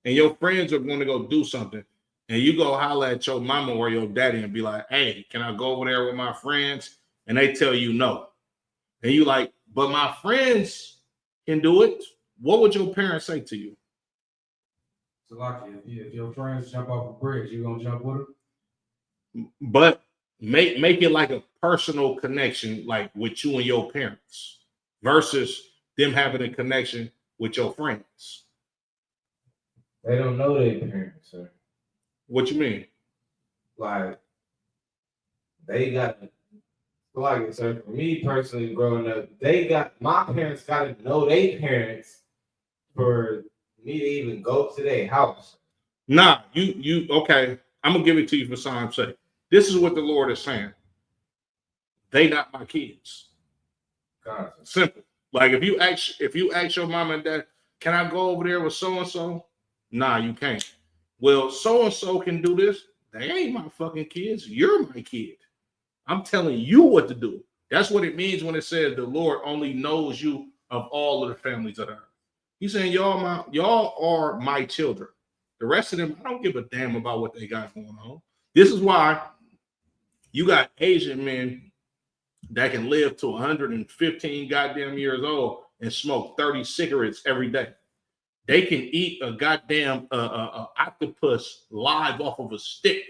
And your friends are going to go do something, and you go holler at your mama or your daddy and be like, hey, can I go over there with my friends? And they tell you no. And you like, but my friends can do it. What would your parents say to you? So, like, if your friends jump off a bridge, you gonna jump with them? But make it like a personal connection, like with you and your parents, versus them having a connection with your friends. They don't know their parents, sir. What you mean? Like, they got, like, sir, for me personally growing up, my parents got to know their parents for me to even go to their house. Nah, you okay. I'm gonna give it to you for time's sake. This is what the Lord is saying. They not my kids. God. Simple. Like if you ask your mom and dad, can I go over there with so-and-so? Nah, you can't. Well, so-and-so can do this. They ain't my fucking kids. You're my kid. I'm telling you what to do. That's what it means when it says the Lord only knows you of all of the families of the earth. He's saying y'all are my children. The rest of them, I don't give a damn about what they got going on. This is why you got Asian men that can live to 115 goddamn years old and smoke 30 cigarettes every day. They can eat a goddamn octopus live off of a stick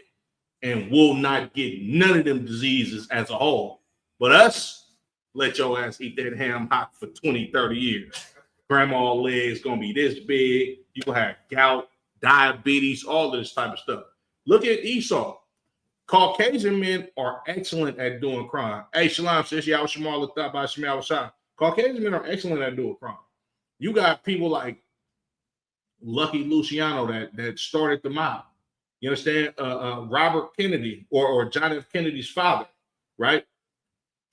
and will not get none of them diseases as a whole. But us, let your ass eat that ham hock for 20, 30 years. Grandma legs gonna be this big. You gonna have gout, diabetes, all of this type of stuff. Look at Esau. Caucasian men are excellent at doing crime. Hey, Shalom says, y'all Shamal thought by Shamal Shah. Caucasian men are excellent at doing crime. You got people like Lucky Luciano that started the mob. You understand? Robert Kennedy or John F. Kennedy's father, right?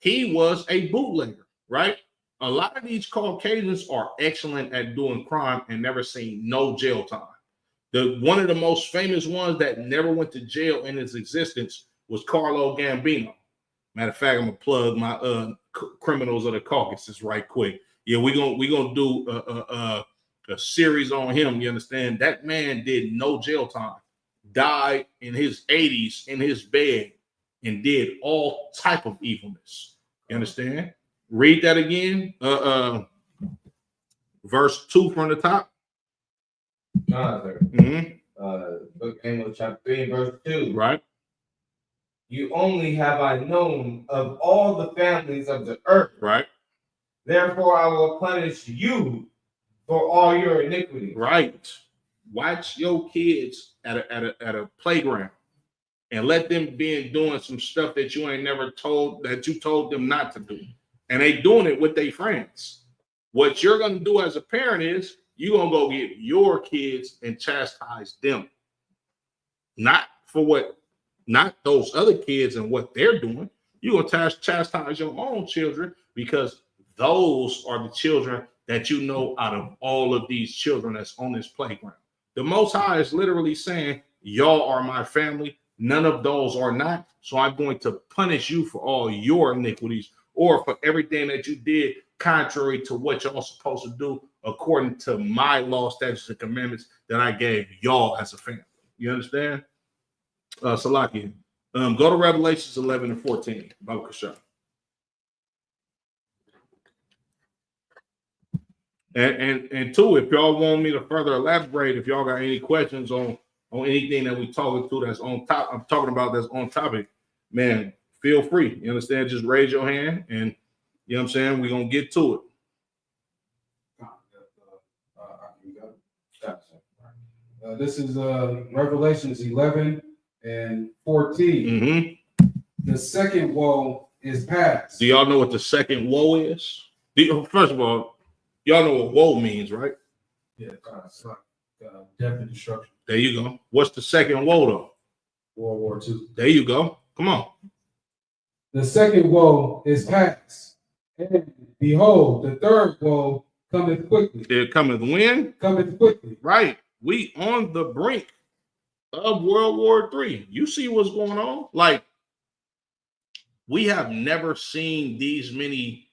He was a bootlegger, right? A lot of these Caucasians are excellent at doing crime and never seen no jail time. One of the most famous ones that never went to jail in his existence was Carlo Gambino. Matter of fact, I'm gonna plug my Criminals of the Caucasus right quick. Yeah, we're gonna do a series on him. You understand? That man did no jail time, died in his 80s in his bed, and did all type of evilness. You understand? Read that again. Verse 2 from the top. Book Amos chapter 3 verse 2. Right. You only have I known of all the families of the earth. Right. Therefore I will punish you for all your iniquity. Right. Watch your kids at a playground and let them be doing some stuff that you ain't never told, that you told them not to do. And they doing it with their friends. What you're going to do as a parent is you're going to go get your kids and chastise them. Not those other kids and what they're doing. You're going to chastise your own children because those are the children that you know out of all of these children that's on this playground. The Most High is literally saying, y'all are my family. None of those are not. So I'm going to punish you for all your iniquities or for everything that you did contrary to what y'all supposed to do according to my law, statutes, and commandments that I gave y'all as a family. You understand? Salaki. Go to Revelations 11 and 14. Bakasha. And two, if y'all want me to further elaborate, if y'all got any questions on anything that we talking to that's on top, I'm talking about that's on topic, man, feel free. You understand? Just raise your hand, and you know what I'm saying. We're gonna get to it. This is Revelations 11 and 14. Mm-hmm. The second woe is past. Do y'all know what the second woe is? First of all, y'all know what woe means, right? Yeah, it's like death and destruction. There you go. What's the second woe, though? World War II. There you go. Come on. The second woe is past. And behold, the third woe cometh quickly. It cometh when? Cometh quickly. Right. We on the brink of World War III. You see what's going on? Like, we have never seen these many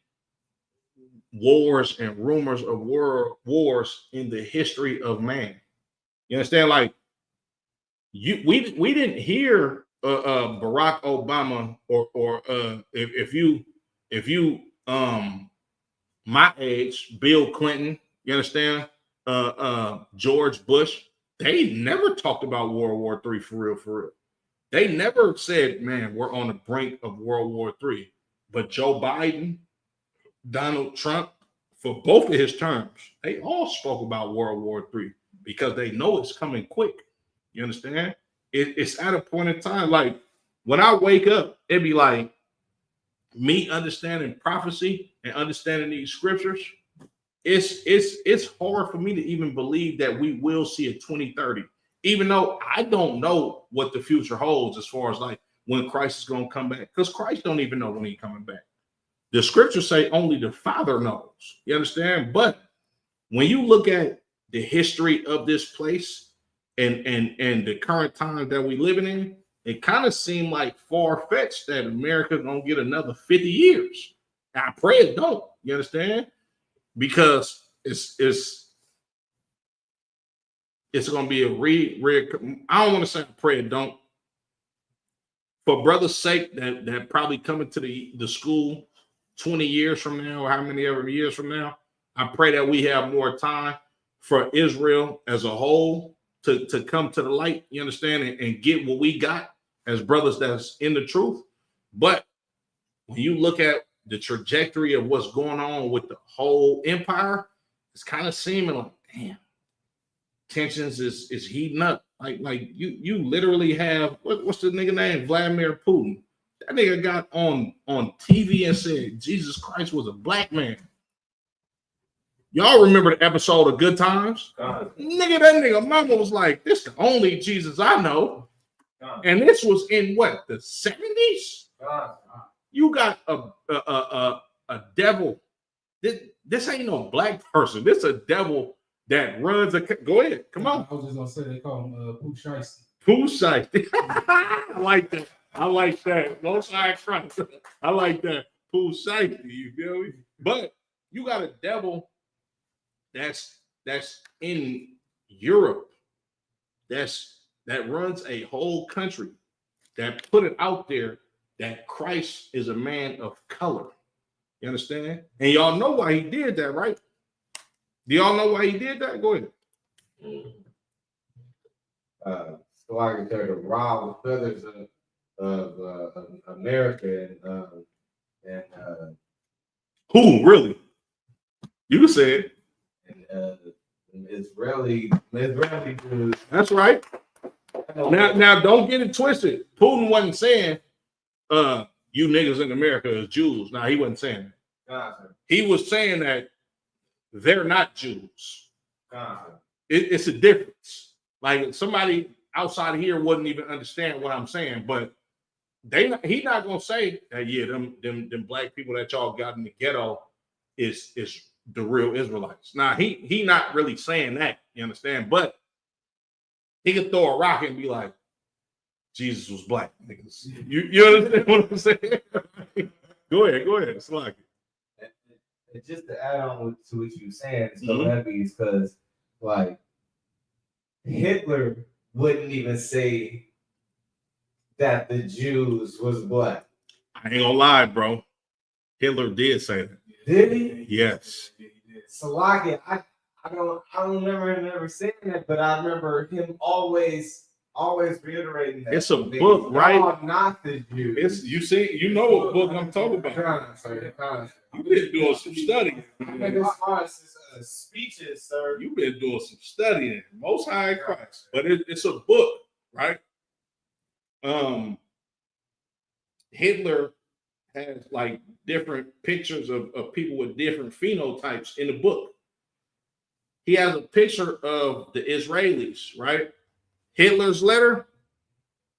wars and rumors of wars in the history of man. You understand? Like, we didn't hear Barack Obama or if you my age, Bill Clinton, you understand? George Bush, they never talked about World War III for real. They never said, man, we're on the brink of World War III. But Joe Biden, Donald Trump, for both of his terms, they all spoke about World War III because they know it's coming quick. You understand? It's at a point in time, like when I wake up, it'd be like me understanding prophecy and understanding these scriptures. It's hard for me to even believe that we will see a 2030, even though I don't know what the future holds as far as like when Christ is going to come back, because Christ don't even know when he's coming back. The scriptures say only the Father knows. You understand? But when you look at the history of this place and the current time that we living in, it kind of seemed like far-fetched that America gonna get another 50 years. I pray it don't. You understand? Because it's gonna be a I don't want to say I pray it don't. For brother's sake, that probably coming to the school 20 years from now, or how many ever years from now, I pray that we have more time for Israel as a whole to come to the light, you understand, and get what we got as brothers that's in the truth. But when you look at the trajectory of what's going on with the whole empire, it's kind of seeming like, damn, tensions is heating up. Like you literally have what's the nigga name? Vladimir Putin. That nigga got on TV and said Jesus Christ was a black man. Y'all remember the episode of Good Times? Nigga, that nigga mama was like, this the only Jesus I know. And this was in what, the 70s? You got a devil. This ain't no black person. This a devil that runs a. Go ahead, come on. I was just gonna say they call him Pooh Shiesty. Pooh Shiesty. I like that. I like that. Most High Christ. I like that. Pooh Shiesty. You feel me? But you got a devil that's in Europe. That runs a whole country. That put it out there that Christ is a man of color. You understand? And y'all know why he did that, right? Do y'all know why he did that? Go ahead. So I can tell the raw feathers of America and who really? You said. And Israeli Jews. That's right. Now don't get it twisted. Putin wasn't saying you niggas in America is Jews. Now he wasn't saying that. He was saying that they're not Jews. It's a difference. Like somebody outside of here wouldn't even understand what I'm saying, but he not gonna say that, yeah, them black people that y'all got in the ghetto is the real Israelites. Now he not really saying that, you understand, but he could throw a rock and be like, Jesus was black, niggas. You understand what I'm saying? Go ahead. It's like And just to add on to what you were saying, it's so heavy is because like Hitler wouldn't even say that the Jews was black. I ain't gonna lie, bro. Hitler did say that. Did he? Yes. Salaki, I don't remember him ever saying that, but I remember him always reiterating that. It's a book, right? Not the Jews. It's you know what book I'm talking about. You've been doing some studying. Speeches, sir. You've been doing some studying. Most High Christ, but it's a book, right? Hitler has like different pictures of people with different phenotypes in the book. He has a picture of the Israelis, right? Hitler's letter.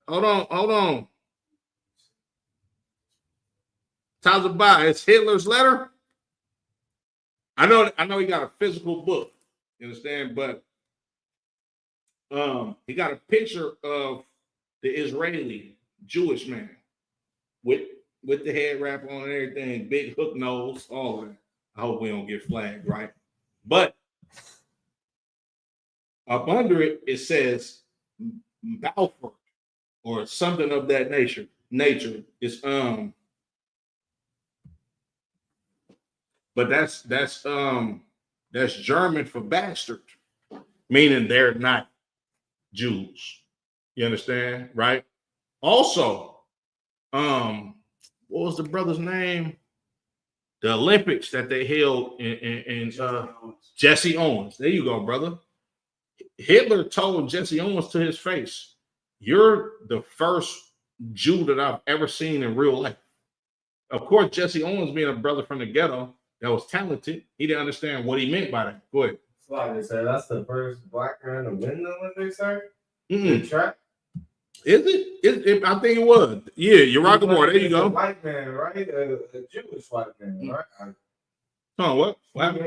Hold on. Tazabah, it's Hitler's letter. I know he got a physical book, you understand, but he got a picture of the Israeli Jewish man with the head wrap on and everything, big hook nose, all of that. I hope we don't get flagged, right? But up under it, it says Balfour or something of that nature. It's but that's German for bastard, meaning they're not Jews. You understand, right? Also, what was the brother's name? The Olympics that they held in Jesse Owens. There you go, brother. Hitler told Jesse Owens to his face, "You're the first Jew that I've ever seen in real life." Of course, Jesse Owens, being a brother from the ghetto that was talented, he didn't understand what he meant by that. Go ahead. Like they said, that's the first black man to win the Olympics, sir. The track. Is it? I think it was. Yeah, Uriah Moore. There you go. A white man, right? A Jewish white man, right? Oh, what?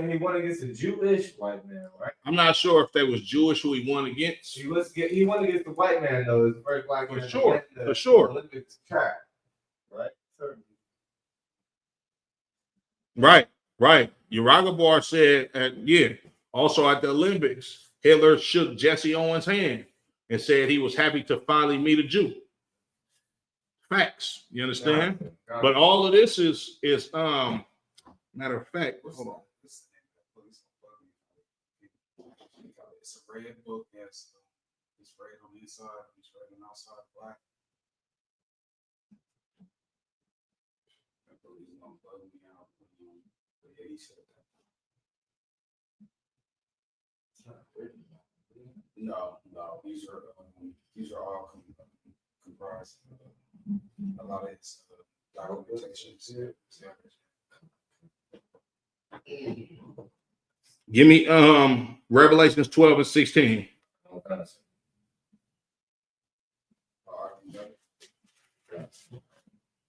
He won against a Jewish white man, right? I'm not sure if they was Jewish who he won against. He won against the white man though. It was the first black man for sure. Olympics track, right? Right. Uriah Moore said, also at the Olympics, Hitler shook Jesse Owens' hand and said he was happy to finally meet a Jew. Facts, you understand? Got it. But all of this is matter of fact. Hold on. It's a red book. Yes, it's red on the inside. It's red on the outside. Black. Yeah, he said that. No. These are all comprised. A lot of it's documentation. Give me Revelations 12 and 16.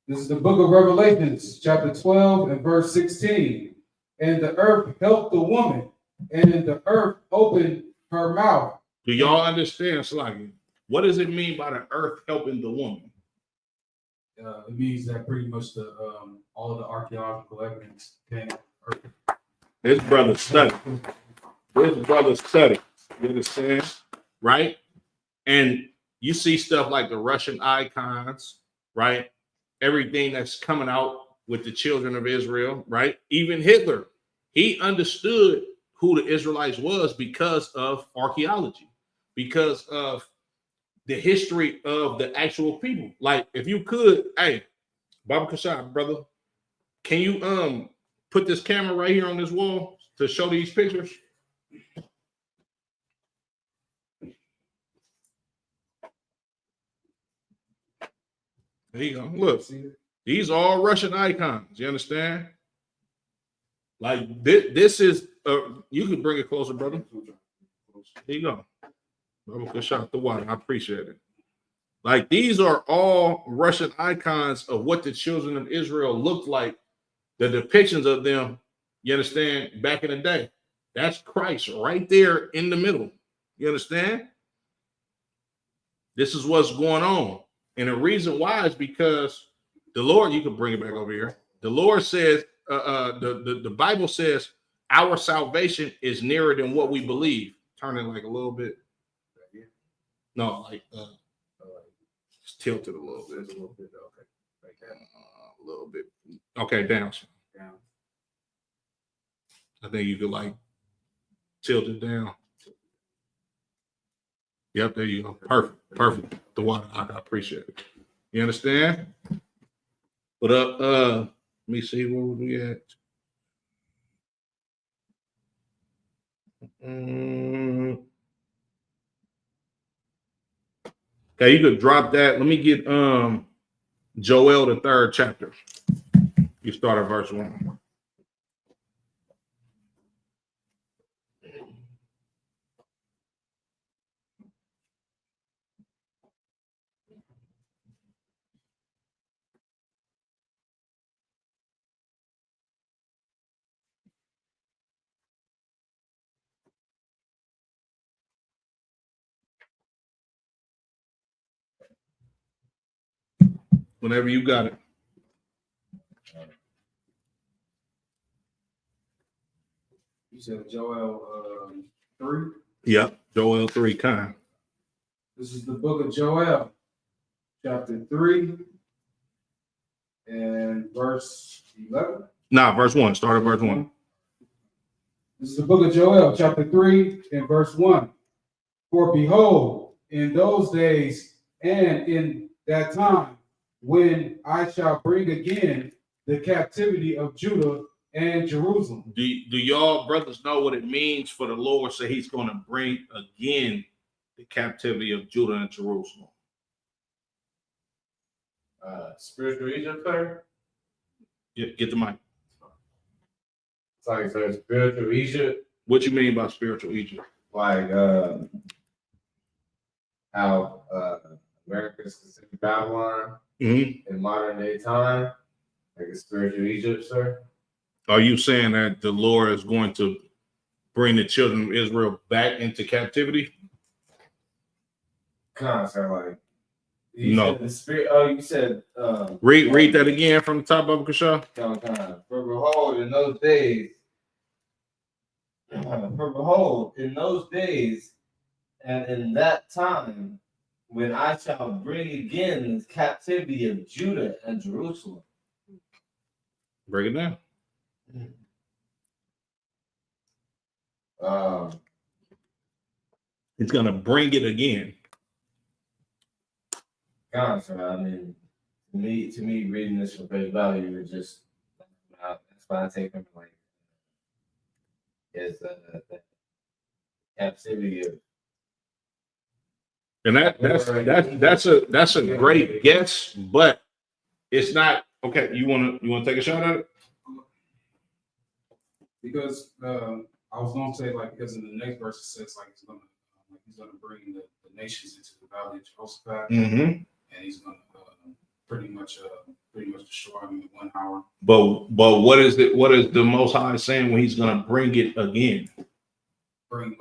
This is the book of Revelations, chapter 12 and verse 16. And the earth helped the woman, and the earth opened her mouth. Do y'all understand, Sluggy? What does it mean by the earth helping the woman? It means that pretty much all of the archaeological evidence came from earth. This brother studied. You understand? Right? And you see stuff like the Russian icons, right? Everything that's coming out with the children of Israel, right? Even Hitler, he understood who the Israelites was because of archaeology, because of the history of the actual people. Like, if you could, hey, Baba Kashab, brother, can you put this camera right here on this wall to show these pictures? There you go. Look, these are all Russian icons. You understand? Like this is you can bring it closer, brother. There you go. Good shot the water. I appreciate it. Like, these are all Russian icons of what the children of Israel looked like, the depictions of them You understand? Back in the day. That's Christ right there in the middle. You understand? This is what's going on. And the reason why is because the Lord, you can bring it back over here. The Lord says, the Bible says our salvation is nearer than what we believe. Turn it like a little bit. No, like just tilt it a little bit. A little bit, okay. Like that. A little bit. Okay, down. Down. I think you could like tilt it down. Yep, there you go. Perfect. Perfect. The water. I appreciate it. You understand? But let me see where would we at. Okay, you could drop that. Let me get Joel the 3rd chapter. You start at verse 1. Whenever you got it. You said Joel 3? Yep, Joel 3, kind. This is the book of Joel, chapter 3, and verse 11. Nah, verse 1. Start at verse 1. This is the book of Joel, chapter 3, and verse 1. For behold, in those days and in that time, when I shall bring again the captivity of Judah and Jerusalem. Do y'all brothers know what it means for the Lord say he's going to bring again the captivity of Judah and Jerusalem? Spiritual Egypt, sir? Yeah, get the mic. It's like, sir, spiritual Egypt. What you mean by spiritual Egypt? Like how America is considered Babylon in modern day time, like a spiritual Egypt, sir. Are you saying that the Lord is going to bring the children of Israel back into captivity? Kind of, sir, like no. Said the spirit. Oh, you said read that again from the top of Kasha. For behold, in those days, and in that time, when I shall bring again the captivity of Judah and Jerusalem. Break it down. It's gonna bring it again. God, sir, I mean, to me, reading this for face value is just that's why I take him like is the captivity of. And that's a great guess, but it's not okay. You wanna take a shot at it? Because I was gonna say like because in the next verse it says like he's gonna bring the nations into the valley of Jehoshaphat, and he's gonna pretty much destroy them in 1 hour. But what is the Most High saying when he's gonna bring it again? Bring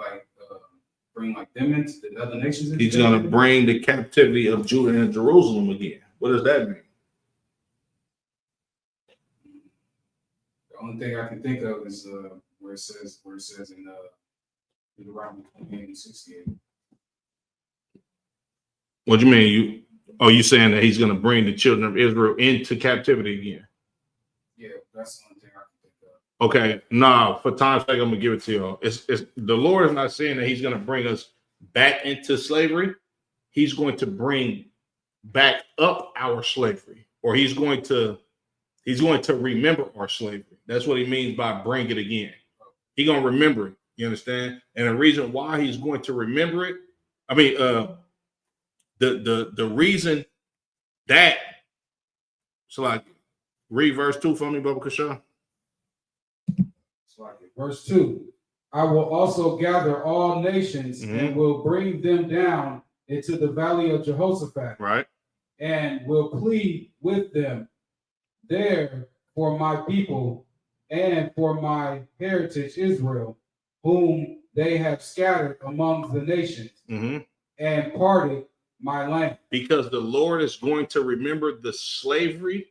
like them into the other nations. He's gonna bring the captivity of Judah and Jerusalem again. What does that mean? The only thing I can think of is where it says in Deuteronomy 28:68. What do you mean? You saying that he's gonna bring the children of Israel into captivity again? Yeah, that's the only thing I can think of. Okay, for time's sake, I'm gonna give it to y'all. It's the Lord is not saying that he's gonna bring us back into slavery. He's going to bring back up our slavery, or he's going to remember our slavery. That's what he means by bring it again. He's gonna remember it. You understand? And the reason why he's going to remember it, I mean, the reason that, so like, read verse 2 for me, Baba Kasha. Verse 2, I will also gather all nations and will bring them down into the valley of Jehoshaphat. Right. And will plead with them there for my people and for my heritage Israel, whom they have scattered among the nations, and parted my land. Because the Lord is going to remember the slavery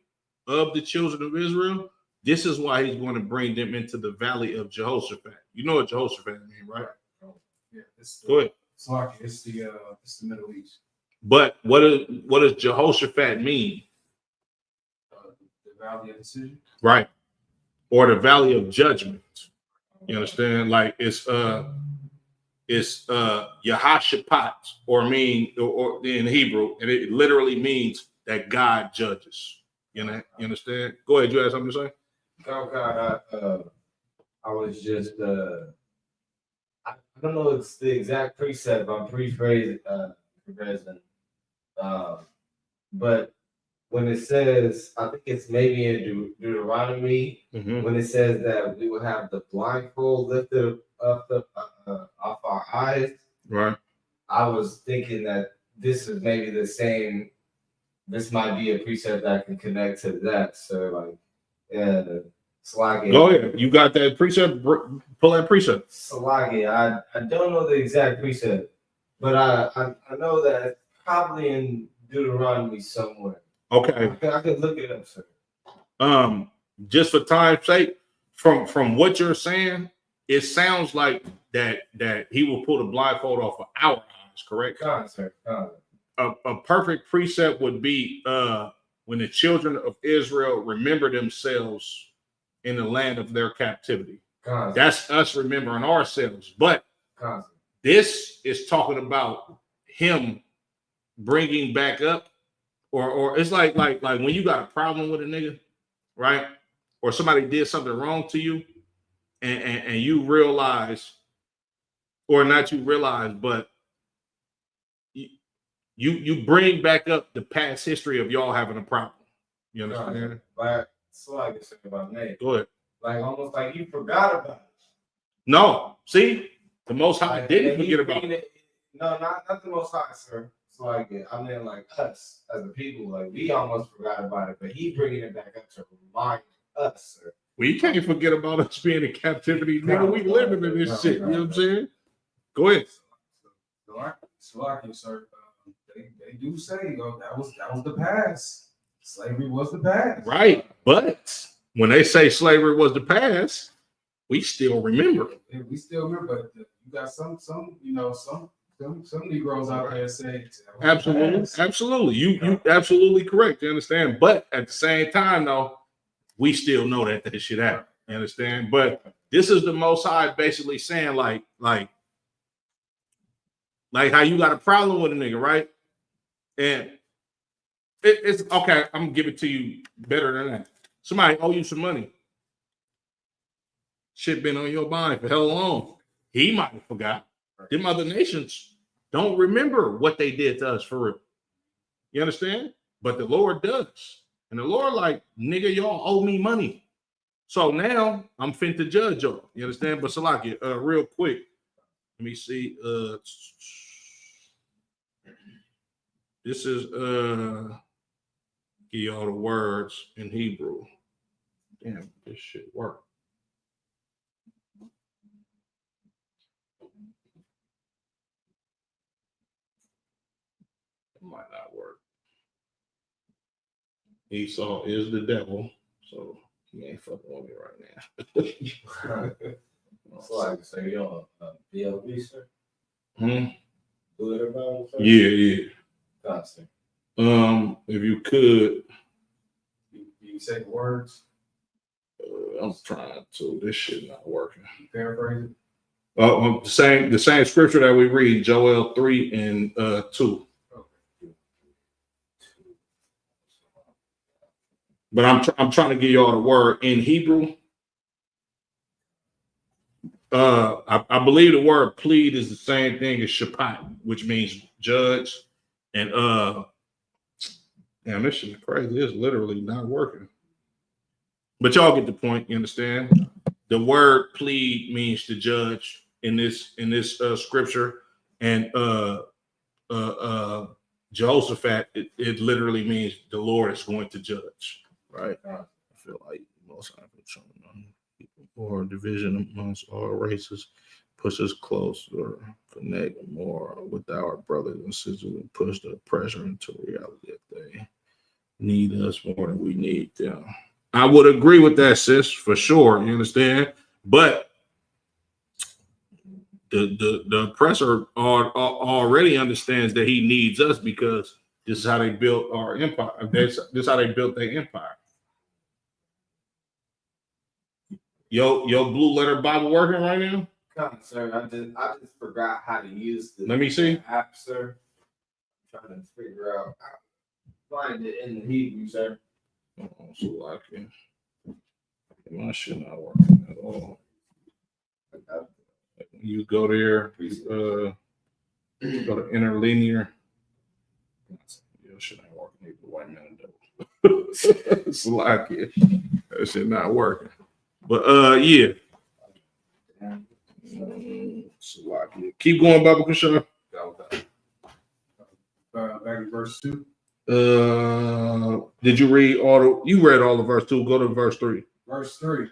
of the children of Israel. This is why he's going to bring them into the valley of Jehoshaphat. You know what Jehoshaphat means, right? Yeah, Go ahead. It's the Middle East. But what does Jehoshaphat mean? The Valley of Decision. Right. Or the valley of judgment. You understand? Like it's Yahashaphat, or in Hebrew, and it literally means that God judges. You know, you understand? Go ahead, you have something to say? God, I was just I don't know it's the exact precept, I'm paraphrasing, but when it says, I think it's maybe in Deuteronomy, when it says that we will have the blindfold lifted up off our eyes, right? I was thinking that this is maybe the same. This might be a precept that can connect to that. So, like, Slagi. Go ahead. You got that precept? Pull that precept. Slagi. I don't know the exact precept, but I know that it's probably in Deuteronomy somewhere. Okay. I could look it up, sir. Just for time's sake, from what you're saying, it sounds like that he will pull the blindfold off of our eyes, correct? Sir. A perfect precept would be when the children of Israel remember themselves in the land of their captivity. That's us remembering ourselves. But this is talking about him bringing back up, or it's like when you got a problem with a nigga, right? Or somebody did something wrong to you, and you realize, or not you realize, but you bring back up the past history of y'all having a problem. You understand? Like, so I can say about name. Go ahead. Like almost like you forgot about it. No, see, the Most High didn't forget about it. No, not the Most High, sir. It's like, I mean, like us as the people, like we almost forgot about it, but he bringing it back up to remind us, sir. We can't forget about us being in captivity, nigga. We living in this shit. You know what I'm saying? Go ahead. Slaki, sir. They do say, that was the past. Slavery was the past. Right. But when they say slavery was the past, we still remember. Yeah, we still remember, but you got some Negroes out there say absolutely. You absolutely correct. You understand? But at the same time, though, we still know that this shit happened. You understand? But this is the Most High basically saying, like how you got a problem with a nigga, right? And it's okay. I'm gonna give it to you better than that. Somebody owe you some money. Shit been on your mind for hell long. He might have forgot. Them other nations don't remember what they did to us for real. You understand? But the Lord does. And the Lord like, nigga, y'all owe me money. So now I'm fin to judge y'all. You understand? But Salaki, real quick, let me see. This is give y'all the words in Hebrew. Damn, this shit work. It might not work. Esau is the devil, so he ain't fucking with me right now. So I can say, yo, BLB, sir. Do it about it, sir? Yeah. Constant. If you could, you say the words. I'm trying to. This shit not working. Paraphrase it. The same scripture that we read, Joel 3 and 2. But I'm trying to give y'all the word in Hebrew. I believe the word plead is the same thing as shapat, which means judge. And damn, this shit is crazy. It's literally not working. But y'all get the point. You understand? The word plead means to judge in this scripture, and Jehoshaphat, it literally means the Lord is going to judge. Right? I feel like most of or division amongst all races, push us closer, connect more with our brothers and sisters, and push the pressure into reality that they need us more than we need them. I would agree with that, sis, for sure. You understand? But the oppressor already understands that he needs us because this is how they built our empire. This is how they built their empire. Your blue letter Bible working right now? Come, sir. I just forgot how to use the Let me see. app, sir. I'm trying to figure out how to find it in the Hebrew, sir. Oh, so like my shit not working at all. You go there, go to interlinear. Your shit ain't working either. Wait a minute though. It's like it. That shit not working. But yeah. Keep going, Bible Kushar. Back in verse 2. Did you read you read all of verse 2? Go to verse 3. Verse 3.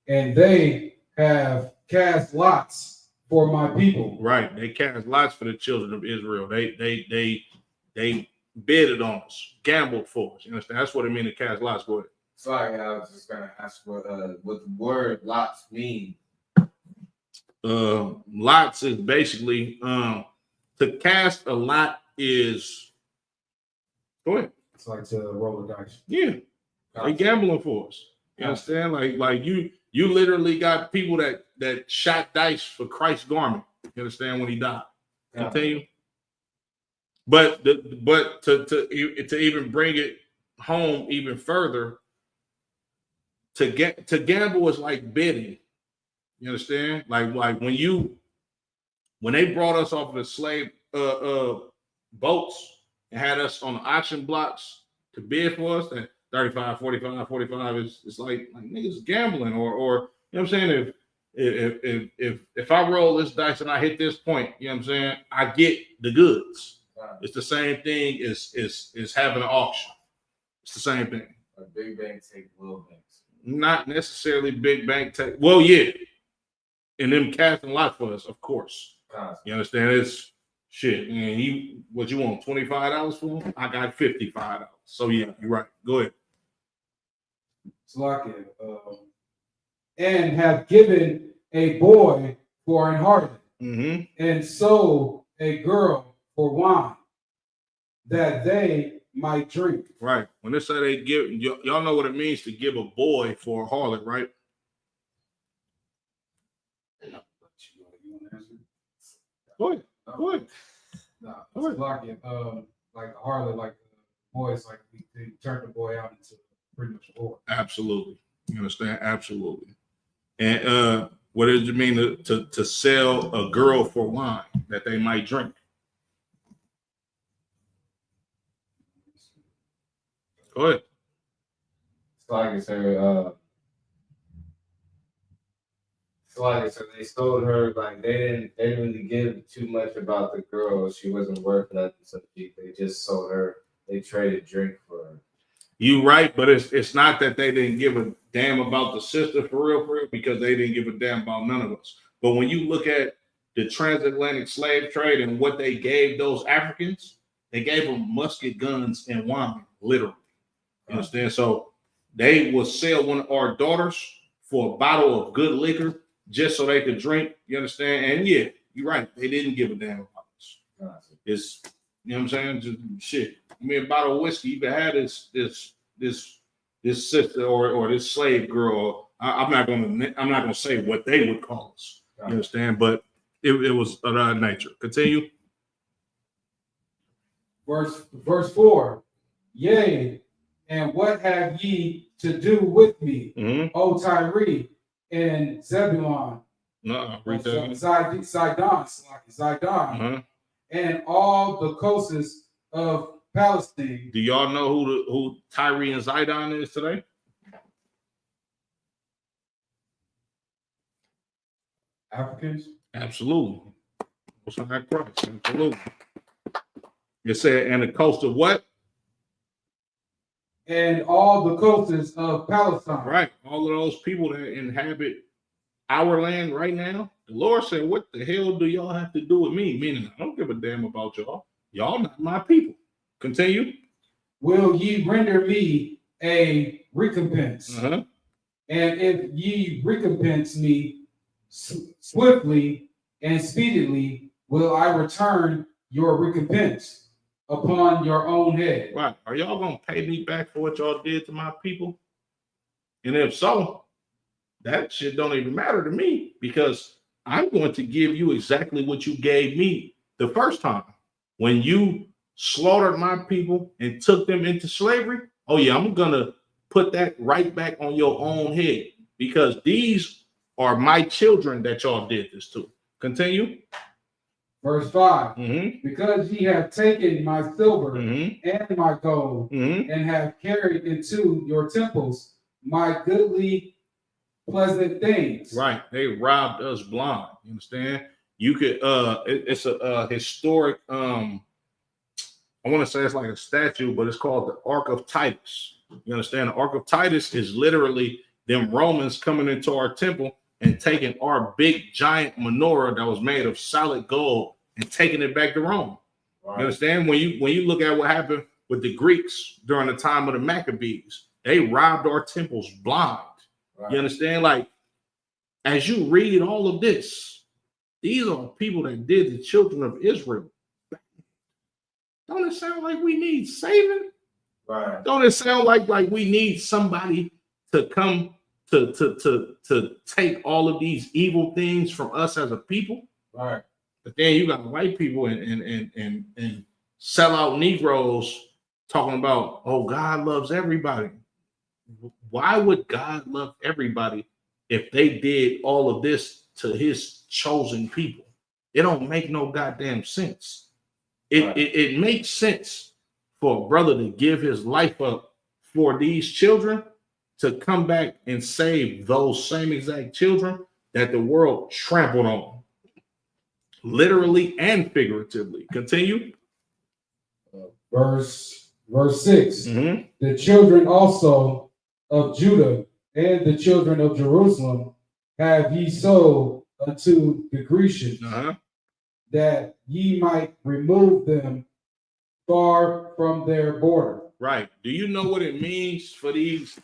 And they have cast lots for my people. Right. They cast lots for the children of Israel. They bidded on us, gambled for us. You understand? That's what it means to cast lots. Go ahead. Sorry, I was just gonna ask what the word lots mean. Lots is basically to cast a lot is go ahead. It's like to roll the dice. Yeah. They gambling for us. You understand? Like you literally got people that shot dice for Christ's garment. You understand when he died. Continue. But to even bring it home even further, to gamble is like bidding. You understand? Like when they brought us off of the slave boats and had us on the auction blocks to bid for us, that 35, 45 is like niggas gambling or you know what I'm saying? If I roll this dice and I hit this point, you know what I'm saying, I get the goods. It's the same thing as having an auction. It's the same thing. A big bank take little banks. Not necessarily big bank take. Well, yeah. And them casting lots for us, of course. You understand? It's shit. And what you want, $25 for them? I got $55. So yeah, you're right. Go ahead. Slakia, and have given a boy for an harlot, and sold a girl for wine, that they might drink. Right. When they say they give, y'all know what it means to give a boy for a harlot, right? Go ahead. Go ahead. Slakia, like the harlot, like the boys, like they turned the boy out into pretty much a whore. Absolutely. You understand? Absolutely. And what does it mean to sell a girl for wine that they might drink? Go ahead. It's like so they sold her, like they didn't really give too much about the girl. She wasn't worth nothing, so they just sold her. They traded drink for her. You right, but it's not that they didn't give a damn about the sister for real, because they didn't give a damn about none of us. But when you look at the transatlantic slave trade and what they gave those Africans, they gave them musket guns and wine, literally. You understand? So they will sell one of our daughters for a bottle of good liquor just so they could drink. You understand? And yeah, you're right. They didn't give a damn about us. It's, you know what I'm saying? Just shit. Give me a bottle of whiskey. You can have this sister or this slave girl. I'm not gonna say what they would call us. You understand? But it was of that nature. Continue. Verse 4. Yea, and what have ye to do with me, O Tyre and Zebulon? Zidon, and all the coasts of Palestine. Do y'all know who Tyre and Zidon is today? Africans? Absolutely. What's on that cross? Absolutely. It said, and the coast of what? and all the coasts of Palestine. Right. All of those people that inhabit our land right now. The Lord said, what the hell do y'all have to do with me? Meaning, I don't give a damn about y'all. Y'all not my people. Continue. Will ye render me a recompense? Uh-huh. And if ye recompense me swiftly and speedily, will I return your recompense upon your own head. Right. Are y'all going to pay me back for what y'all did to my people? And if so, that shit don't even matter to me, because I'm going to give you exactly what you gave me the first time. When you slaughtered my people and took them into slavery, oh yeah, I'm going to put that right back on your own head, because these are my children that y'all did this to. Continue. Verse 5. Mm-hmm. Because ye have taken my silver Mm-hmm. and my gold, Mm-hmm. and have carried into your temples my goodly, pleasant things. Right. They robbed us blind. You understand? You could it's a historic I want to say it's like a statue, but it's called the Ark of Titus. You understand? The Ark of Titus is literally them Romans coming into our temple and taking our big giant menorah that was made of solid gold and taking it back to Rome. Right. You understand? When you look at what happened with the Greeks during the time of the Maccabees, they robbed our temples blind. Right. You understand? Like, as you read all of this, these are people that did the children of Israel. Don't it sound like we need saving? Right. Don't it sound like we need somebody to come to take all of these evil things from us as a people? Right. But then you got white people and sell out Negroes talking about, oh, God loves everybody. Why would God love everybody if they did all of this to his chosen people? It don't make no goddamn sense. It makes sense for a brother to give his life up for these children to come back and save those same exact children that the world trampled on, literally and figuratively. Continue. Verse 6. Mm-hmm. The children also of Judah and the children of Jerusalem have ye sold unto the Grecians, that ye might remove them far from their border. Right. Do you know what it means for these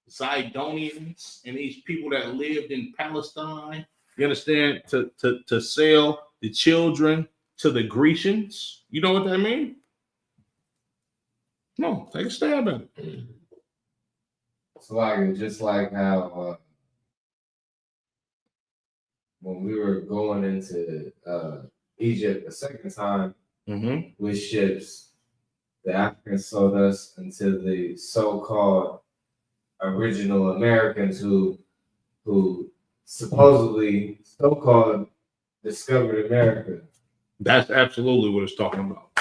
Zidonians and these people that lived in Palestine? You understand? To sell the children to the Grecians. You know what that means? No, take a stab at it. It's like just like how when we were going into Egypt a second time with ships, the Africans sold us into the so-called original Americans who supposedly so-called discovered America. That's absolutely what it's talking about.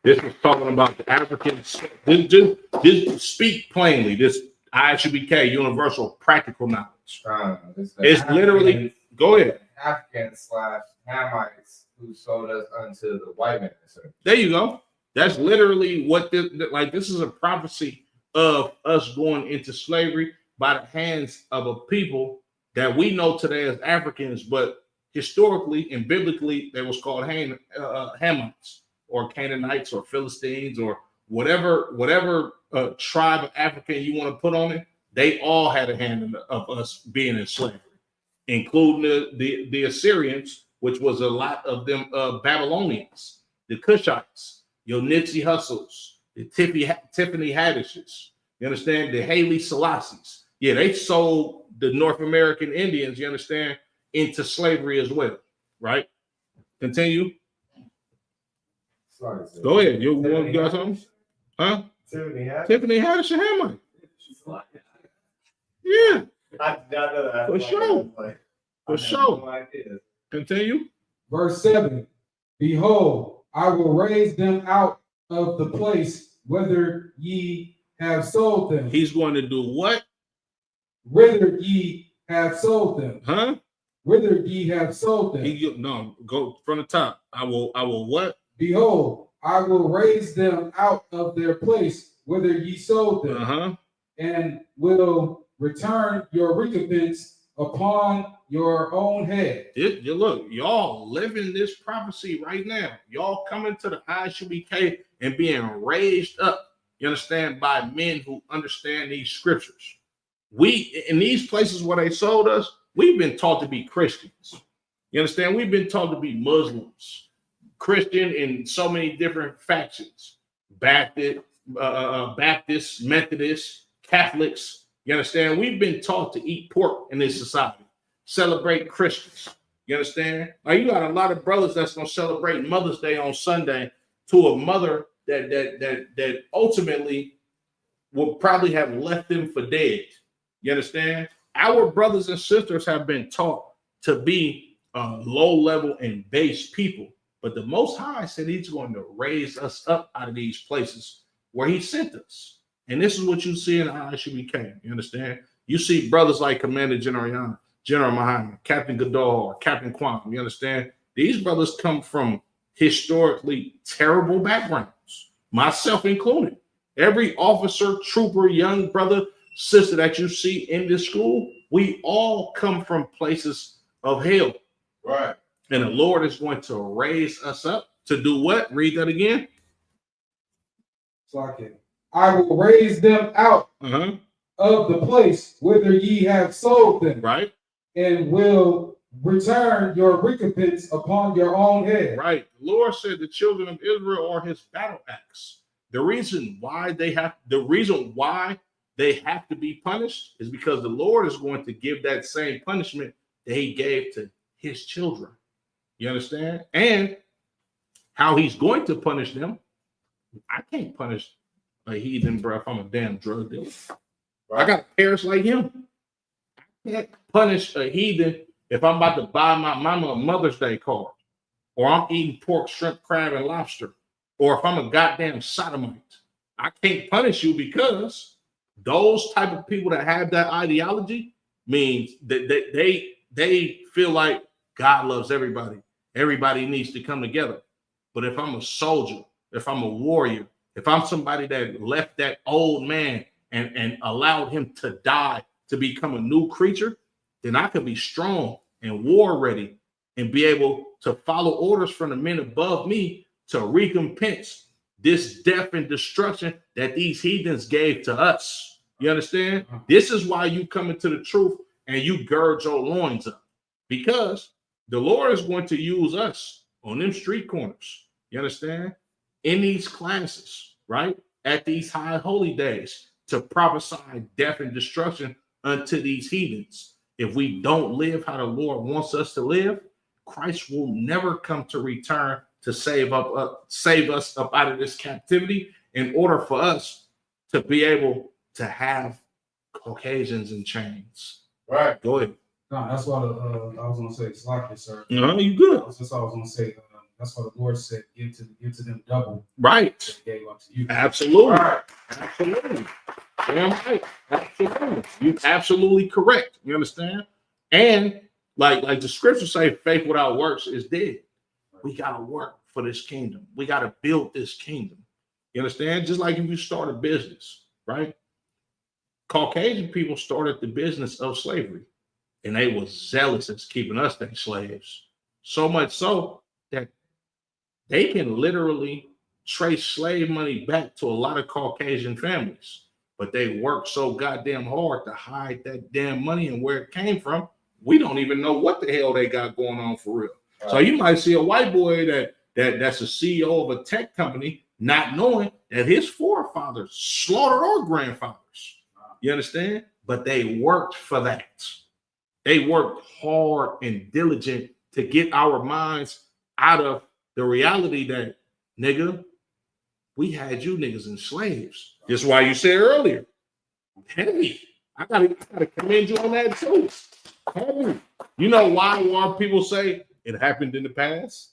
This is talking about the Africans. Just speak plainly. This ISUBK, universal practical knowledge. It's literally, go ahead. African/Hamites who sold us unto the white man. There you go. That's literally what this, like, this is a prophecy of us going into slavery by the hands of a people that we know today as Africans, but historically and biblically, they was called Hamites or Canaanites or Philistines or whatever tribe of African you want to put on it. They all had a hand of us being in slavery, including the Assyrians, which was a lot of them Babylonians, the Cushites, your Nipsey Hussles, the Tiffany Haddishes, you understand, the Haile Selassies. Yeah, they sold the North American Indians, you understand, into slavery as well, right? Continue. Sorry, go ahead. You got something? Huh? Tiffany Haddish and Hamlet. Yeah. I did not know that. For sure. For sure. Continue. Verse 7. Behold, I will raise them out of the place whither ye have sold them. He's going to do what? Whither ye have sold them. Huh? Whither ye have sold them. No, go from the top. I will what? Behold, I will raise them out of their place whither ye sowed them, Uh-huh. and will return your recompense upon your own head. Look, y'all living this prophecy right now. Y'all coming to the ISUBK and being raised up, you understand, by men who understand these scriptures. We, in these places where they sold us, we've been taught to be Christians. You understand? We've been taught to be Muslims, Christian in so many different factions, Baptist, Methodist, Catholics. You understand? We've been taught to eat pork in this society, celebrate Christmas. You understand? Like, you got a lot of brothers that's gonna celebrate Mother's Day on Sunday to a mother that ultimately will probably have left them for dead. You understand? Our brothers and sisters have been taught to be low level and base people, but the Most High said He's going to raise us up out of these places where He sent us. And this is what you see in ISUBK. You understand? You see brothers like Commander General Muhammad, Captain Gadar, Captain Quantum. You understand? These brothers come from historically terrible backgrounds, myself included. Every officer, trooper, young brother, sister that you see in this school, we all come from places of hell. Right. And the Lord is going to raise us up to do what? Read that again. So I will raise them out of the place whither ye have sold them. Right. And will return your recompense upon your own head. Right. The Lord said the children of Israel are His battle axe. The reason why they have to be punished is because the Lord is going to give that same punishment that He gave to His children. You understand? And how He's going to punish them. I can't punish a heathen, bro, if I'm a damn drug dealer. Right. I got parents like him. I can't punish a heathen if I'm about to buy my mama a Mother's Day card, or I'm eating pork, shrimp, crab, and lobster, or if I'm a goddamn sodomite. I can't punish you because those type of people that have that ideology means that they feel like God loves everybody. Everybody needs to come together. But if I'm a soldier, if I'm a warrior, if I'm somebody that left that old man and allowed him to die to become a new creature, then I could be strong and war ready and be able to follow orders from the men above me to recompense this death and destruction that these heathens gave to us. You understand? This is why you come into the truth and you gird your loins up, because the Lord is going to use us on them street corners. You understand? In these classes, right? At these high holy days to prophesy death and destruction unto these heathens. If we don't live how the Lord wants us to live, Christ will never come to return to save us up out of this captivity in order for us to be able to have Caucasians in chains. Right. Go ahead. No, that's what I was gonna say. It's like it, sir. No, you good. That's what I was gonna say. That's what the Lord said. Give to them double. Right. Gave unto you. Absolutely. Right. Absolutely. Damn right. Absolutely. You're absolutely correct. You understand? And like the scriptures say, faith without works is dead. We gotta work for this kingdom. We gotta build this kingdom. You understand? Just like if you start a business, right? Caucasian people started the business of slavery, and they were zealous as keeping us their slaves. So much so that they can literally trace slave money back to a lot of Caucasian families, but they work so goddamn hard to hide that damn money and where it came from. We don't even know what the hell they got going on for real. Right. So you might see a white boy that's a CEO of a tech company, not knowing that his forefathers slaughtered our grandfathers. You understand? But they worked for that. They worked hard and diligent to get our minds out of the reality that, nigga, we had you niggas in slaves. That's why you said earlier, heavy. I gotta commend you on that too. Heavy. You know why people say it happened in the past?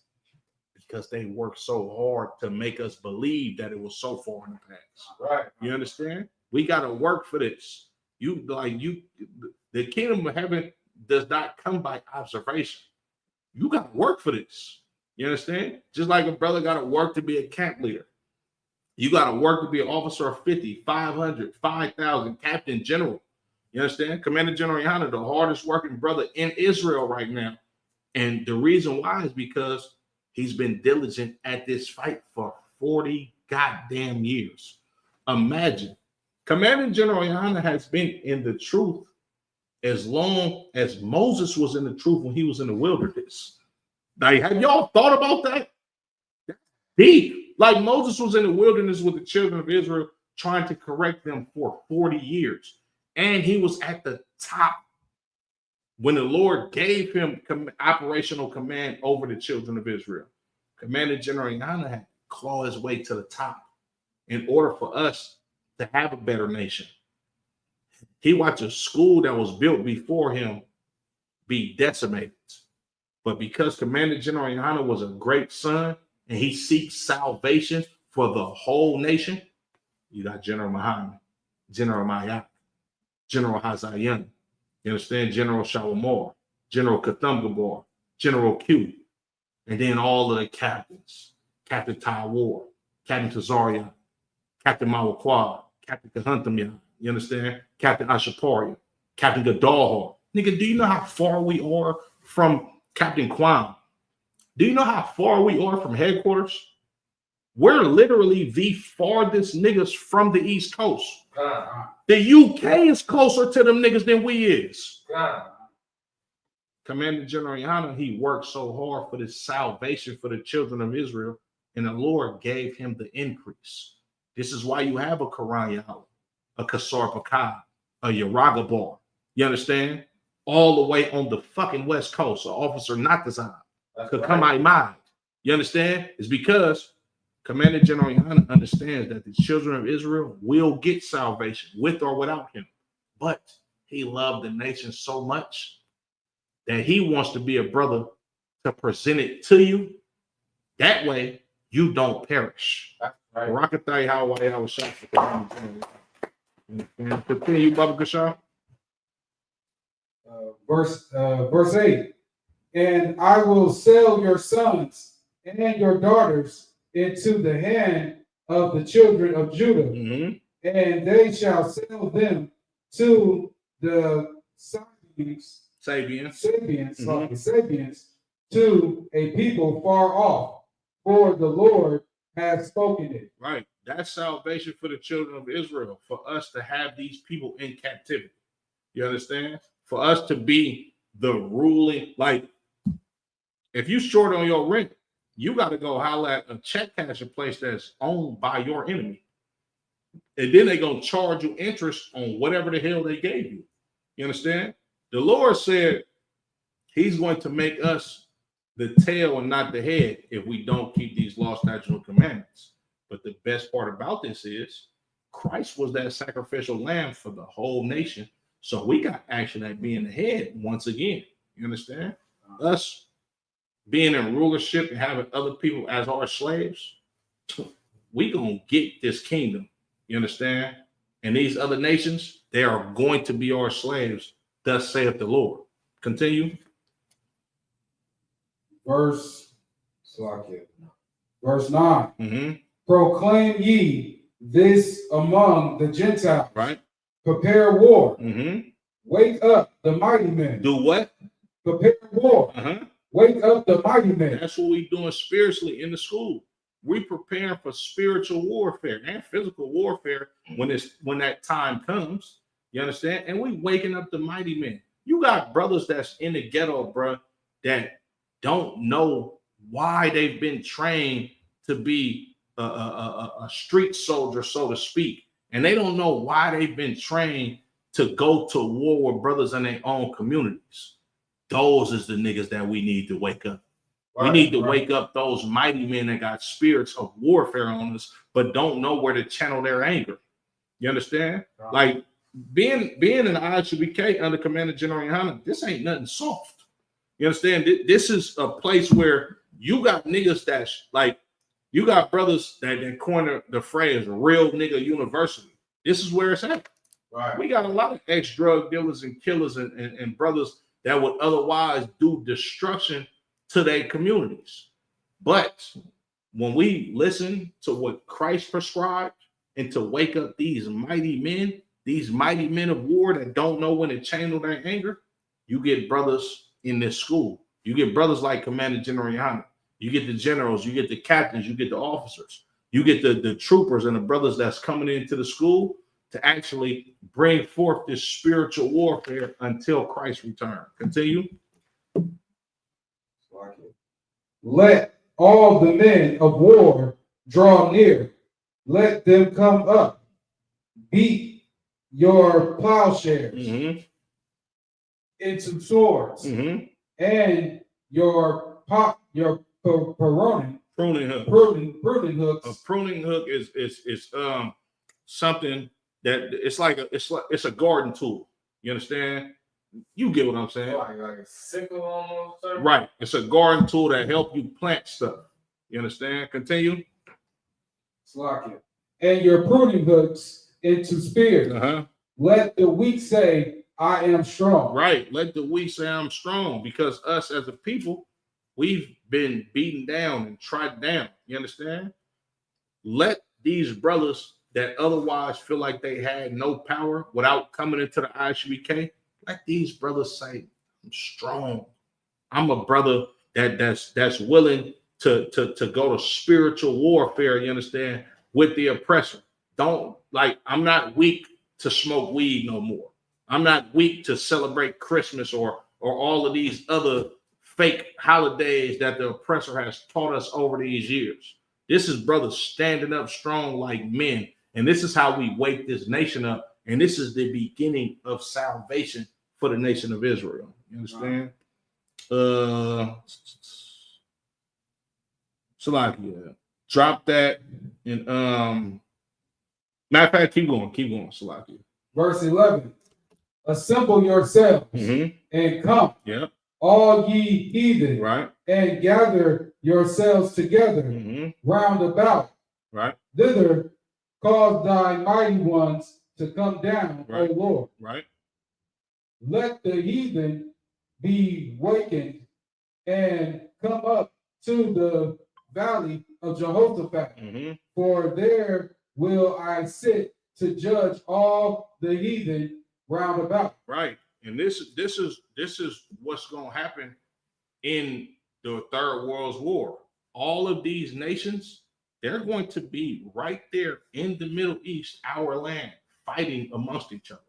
Because they worked so hard to make us believe that it was so far in the past. Right. You understand? We gotta work for this. The kingdom of heaven does not come by observation. You gotta work for this. You understand? Just like a brother gotta work to be a camp leader. You got to work to be an officer of 50, 500, 5,000, captain general. You understand? Commander General Yohana, the hardest working brother in Israel right now. And the reason why is because he's been diligent at this fight for 40 goddamn years. Imagine. Commander General Yohana has been in the truth as long as Moses was in the truth when he was in the wilderness. Like, have y'all thought about that? That's deep. Like, Moses was in the wilderness with the children of Israel trying to correct them for 40 years. And he was at the top when the Lord gave him operational command over the children of Israel. Commander General Yohana had to claw his way to the top in order for us to have a better nation. He watched a school that was built before him be decimated. But because Commander General Yohana was a great son and he seeks salvation for the whole nation, you got General Muhammad, General Mayak, General Hazayan, you understand? General Shalimar, General Katham Gabor, General Q, and then all of the captains, Captain Tawar, Captain Tazaria, Captain Mawakwa, Captain Kahuntamya, you understand? Captain Ashaparia, Captain Gadalhar. Nigga, do you know how far we are from Captain Kwan? Do you know how far we are from headquarters? We're literally the farthest niggas from the East Coast. The UK is closer to them niggas than we is. Commander General Yohana, he worked so hard for this salvation for the children of Israel, and the Lord gave him the increase. This is why you have a Quran Yahweh, a Kasar Pakah, a Yaragabar. You understand? All the way on the fucking West Coast, an officer not designed could come out of mind. You understand? It's because Commander General Yohana understands that the children of Israel will get salvation with or without him. But he loved the nation so much that he wants to be a brother to present it to you. That way, you don't perish. Barakatai Hawaii, I was shot for continue, Baba Kashaw. Verse 8. And I will sell your sons and your daughters into the hand of the children of Judah, and they shall sell them to the Sabians, to a people far off, for the Lord has spoken it. Right. That's salvation for the children of Israel, for us to have these people in captivity. You understand? For us to be the ruling, like, if you short on your rent, you got to go holler at a check casher place that's owned by your enemy. And then they're going to charge you interest on whatever the hell they gave you. You understand? The Lord said he's going to make us the tail and not the head if we don't keep these law, statutes, and commandments. But the best part about this is Christ was that sacrificial lamb for the whole nation. So we got action at being the head once again. You understand? Us being in rulership and having other people as our slaves, we gonna get this kingdom. You understand? And these other nations, they are going to be our slaves. Thus saith the Lord. Continue. Verse 9. Proclaim ye this among the Gentiles. Right. Prepare war. Wake up the mighty men. Do what? Prepare war. Wake up the mighty men. That's what we're doing spiritually in the school. We preparing for spiritual warfare and physical warfare when that time comes. You understand? And we waking up the mighty men. You got brothers that's in the ghetto, bro, that don't know why they've been trained to be a street soldier, so to speak. And they don't know why they've been trained to go to war with brothers in their own communities. Those is the niggas that we need to wake up. We need to wake up those mighty men that got spirits of warfare on us, but don't know where to channel their anger. You understand? Like being in the ISUBK under Commander General Yohana, this ain't nothing soft. You understand? This is a place where you got niggas that's like, you got brothers that corner the phrase real nigga university. This is where it's at. Right. We got a lot of ex-drug dealers and killers and brothers that would otherwise do destruction to their communities. But when we listen to what Christ prescribed and to wake up these mighty men of war that don't know when to channel their anger, you get brothers in this school. You get brothers like Commander General Yana. You get the generals, you get the captains, you get the officers, you get the troopers and the brothers that's coming into the school to actually bring forth this spiritual warfare until Christ return. Continue. Let all the men of war draw near. Let them come up. Beat your plowshares into swords, and your pruning hooks. A pruning hook is something that it's a garden tool. You understand? You get what I'm saying? Like a sickle almost. Sir? Right. It's a garden tool that help you plant stuff. You understand? Continue. And your pruning hooks into spears. Let the weak say, I am strong. Right. Let the weak say I'm strong, because us as a people, we've been beaten down and trodden down. You understand? Let these brothers that otherwise feel like they had no power without coming into the ISUBK, let these brothers say, I'm strong. I'm a brother that's willing to go to spiritual warfare, you understand, with the oppressor. I'm not weak to smoke weed no more. I'm not weak to celebrate Christmas or all of these other fake holidays that the oppressor has taught us over these years. This is brothers standing up strong like men. And this is how we wake this nation up. And this is the beginning of salvation for the nation of Israel. You understand? Salakia. Drop that. And matter of fact, keep going, Salakia. Verse 11. Assemble yourselves and come, all ye heathen, right, and gather yourselves together round about. Right. Thither cause thy mighty ones to come down, right. O Lord. Right. Let the heathen be wakened and come up to the valley of Jehoshaphat, for there will I sit to judge all the heathen round about. Right. And this is what's going to happen in the Third World War. All of these nations, they're going to be right there in the Middle East, our land, fighting amongst each other.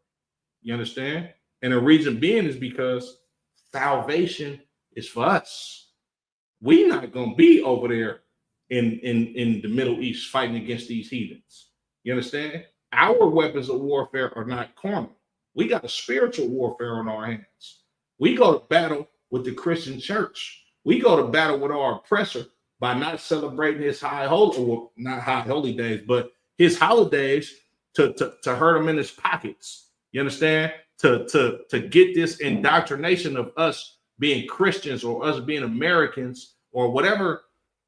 You understand? And the reason being is because salvation is for us. We're not going to be over there in the Middle East fighting against these heathens. You understand? Our weapons of warfare are not carnal. We got a spiritual warfare on our hands. We go to battle with the Christian church. We go to battle with our oppressor by not celebrating his not high holy days, but his holidays to hurt him in his pockets. You understand? To get this indoctrination of us being Christians or us being Americans or whatever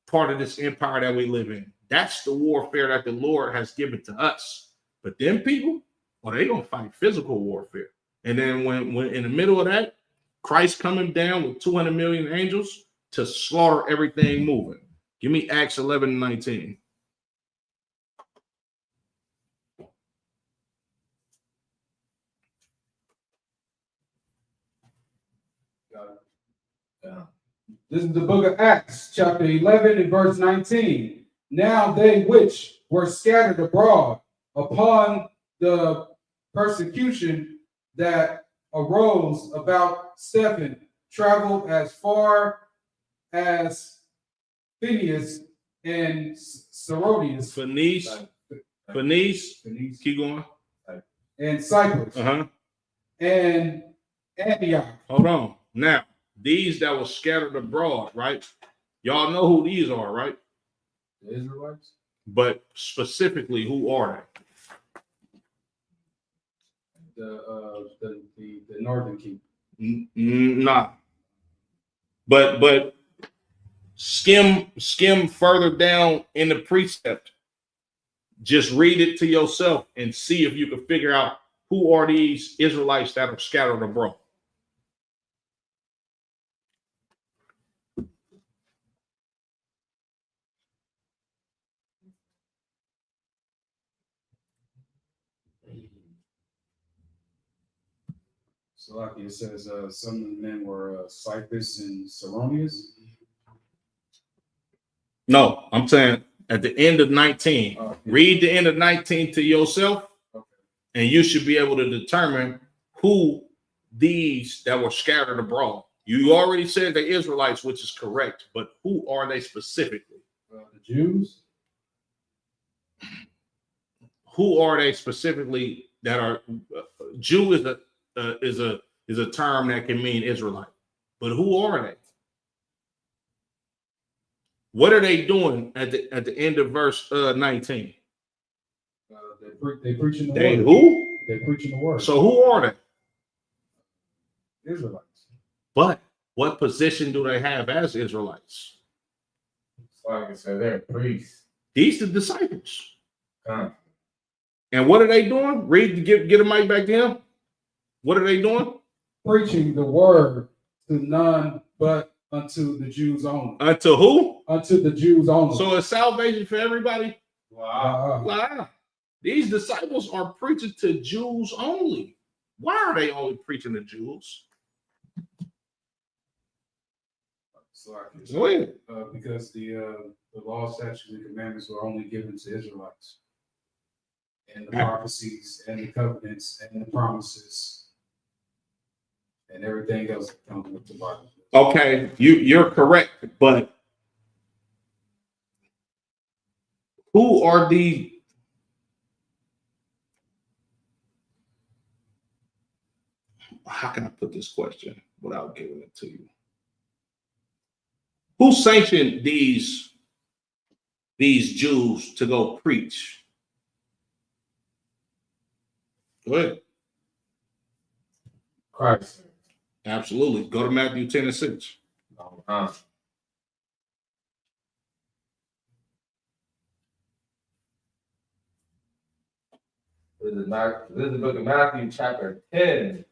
part of this empire that we live in. That's the warfare that the Lord has given to us. But them people, well, they're going to fight physical warfare. And then when in the middle of that, Christ coming down with 200 million angels to slaughter everything moving. Give me Acts 11:19. This is the book of Acts, chapter 11 and verse 19. Now they which were scattered abroad upon the persecution that arose about Stephen traveled as far as Phineas and Syrodius. Phoenice. Keep going. And Cyprus. And Antioch. Hold on. Now, these that were scattered abroad, right? Y'all know who these are, right? The Israelites. But specifically, who are they? The northern kingdom. Nah. But skim further down in the precept. Just read it to yourself and see if you can figure out who are these Israelites that are scattered abroad. So like it says, some of the men were Cyprus and Saronius. No, I'm saying at the end of 19. Yeah. Read the end of 19 to yourself, Okay. and you should be able to determine who these that were scattered abroad. You already said the Israelites, which is correct, but who are they specifically? The Jews. Who are they specifically that are Jew is a term that can mean Israelite, but who are they? What are they doing at the end of verse 19? They preaching the They word. who? They preaching the word. So who are they? Israelites. But what position do they have as Israelites? Like I said, they're priests. These are disciples. Come. And what are they doing? Read, get a mic back to him. What are they doing? Preaching the word to none but unto the Jews only. Unto who? Unto the Jews only. So is salvation for everybody? Wow. Wow. These disciples are preaching to Jews only. Why are they only preaching to Jews? So Go ahead. because the law, statutes, and commandments were only given to Israelites, and the prophecies, and the covenants, and the promises, and everything else that comes with the Bible. Okay, you're correct, but who are the how can I put this question without giving it to you? Who sanctioned these Jews to go preach? Go ahead. Christ. Absolutely. Go to Matthew 10:6. This is the book of Matthew, chapter 10,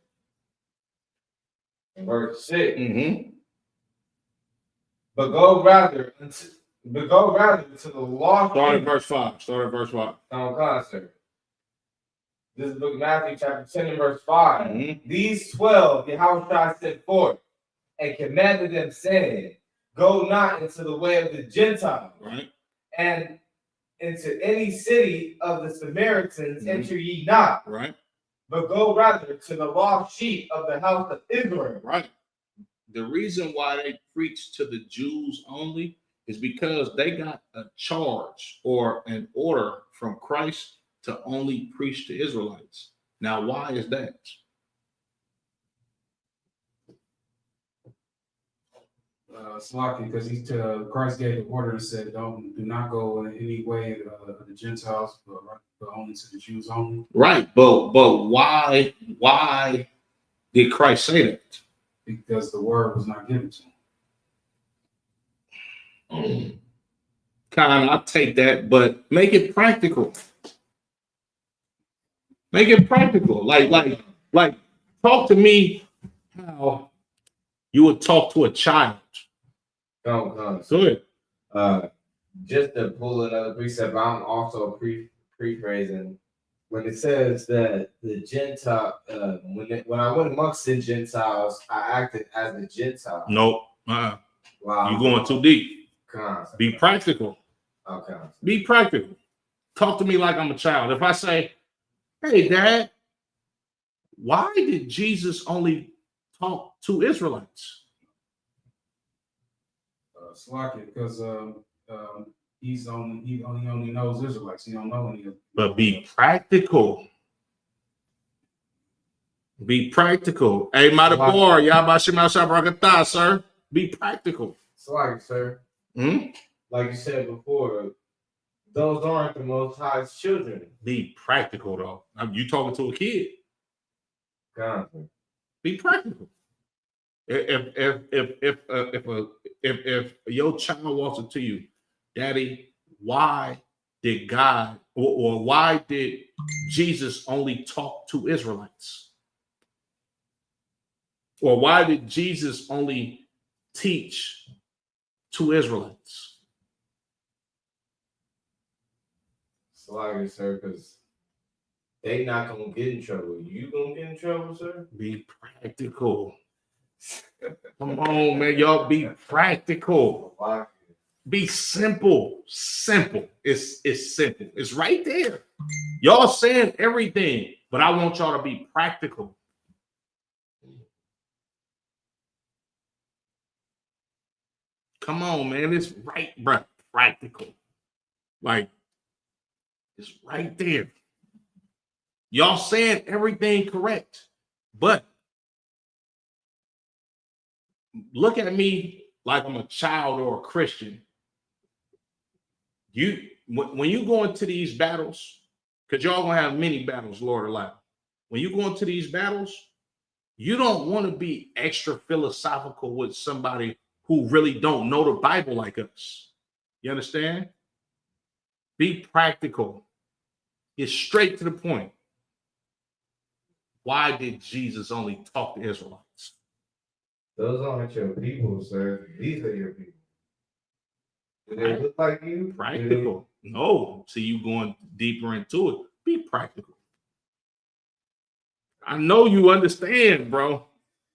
and verse 6. Mm-hmm. But go rather to the law. Start at verse 5. Start at verse 5. Sir. This is the book of Matthew, chapter 10, and verse 5. Mm-hmm. These 12 Yahushua sent forth and commanded them, saying, go not into the way of the Gentiles, Right. and into any city of the Samaritans Mm-hmm. enter ye not, Right. but go rather to the lost sheep of the house of Israel. Right. The reason why they preach to the Jews only is because they got a charge or an order from Christ to only preach to Israelites. Now, why is that? Slocky, because Christ gave the order and said, do not go in any way of the Gentiles, but only to the Jews only. Right, but why did Christ say that? Because the word was not given to him. Kind, I'll take that, but make it practical. Make it practical. Like, talk to me how you would talk to a child. Go Good. Just to pull another precept, I'm also pre-phrasing. When it says that the Gentile, when I went amongst the Gentiles, I acted as a Gentile. Nope. Wow. You're going too deep. Concept. Be practical. Okay. Be practical. Talk to me like I'm a child. If I say, hey, Dad, why did Jesus only talk to Israelites? Slocky, because he only knows Israelites. He don't know any of. But be practical. Be practical. Hey, Madabor, Yabashima, sir. Be practical. Slocky, sir. Like you said before, those aren't the Most High's children. Be practical, though. You talking to a kid. Concept. Be practical. If your child walks up to you, Daddy, why did God or why did Jesus only talk to Israelites? Or why did Jesus only teach to Israelites? Sorry, sir, because they not gonna get in trouble. You gonna get in trouble, sir? Be practical. practical. Come on, man. Y'all be practical. Be simple. Simple. It's simple. It's right there. Y'all saying everything, but I want y'all to be practical. Come on, man. It's right, bro. Practical. Like, it's right there. Y'all saying everything correct, but look at me like I'm a child or a Christian. When you go into these battles, because y'all gonna have many battles, Lord allow. When you go into these battles, you don't want to be extra philosophical with somebody who really don't know the Bible like us. You understand? Be practical. Get straight to the point. Why did Jesus only talk to Israelites? Those aren't your people, sir. These are your people. Do they look like you? Practical. No. See, you going deeper into it. Be practical. I know you understand, bro.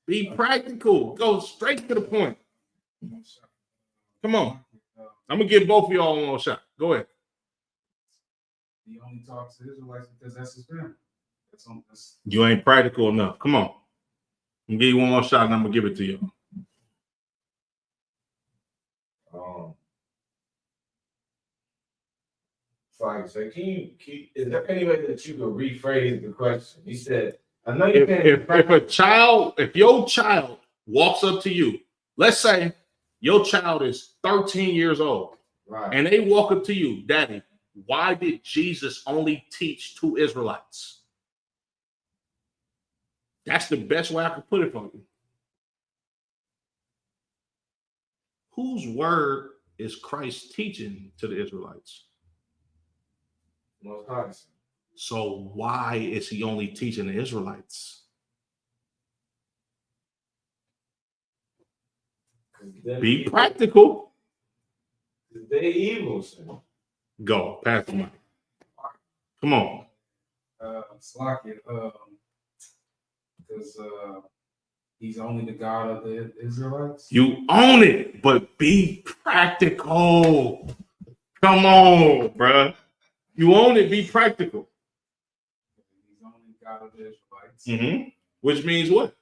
Be practical. Go straight to the point. Come on. I'm going to give both of y'all one more shot. Go ahead. He only talks to Israelites because that's his family. You ain't practical enough. Come on. I'm going to give you one more shot and I'm going to give it to you. Fine. So is there any way that you could rephrase the question? You said, I know you if your child walks up to you, let's say your child is 13 years old, right, and they walk up to you, Daddy, why did Jesus only teach to Israelites? That's the best way I could put it for you. Whose word is Christ teaching to the Israelites? Most High. So why is he only teaching the Israelites? Be practical. They evil, sir. Go, pass the mic. Come on. Slack it, because he's only the God of the Israelites. You own it, but be practical. Come on, bruh. You own it, be practical. He's only God of the Israelites. Mm-hmm. Which means what?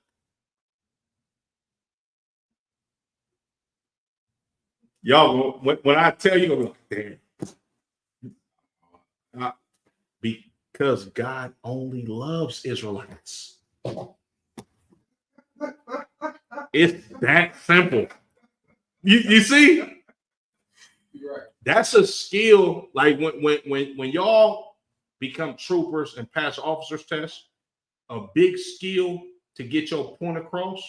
Y'all, when I tell you, you're like, damn. Because God only loves Israelites. It's that simple. You see? You're right. That's a skill. Like when y'all become troopers and pass officers test, a big skill to get your point across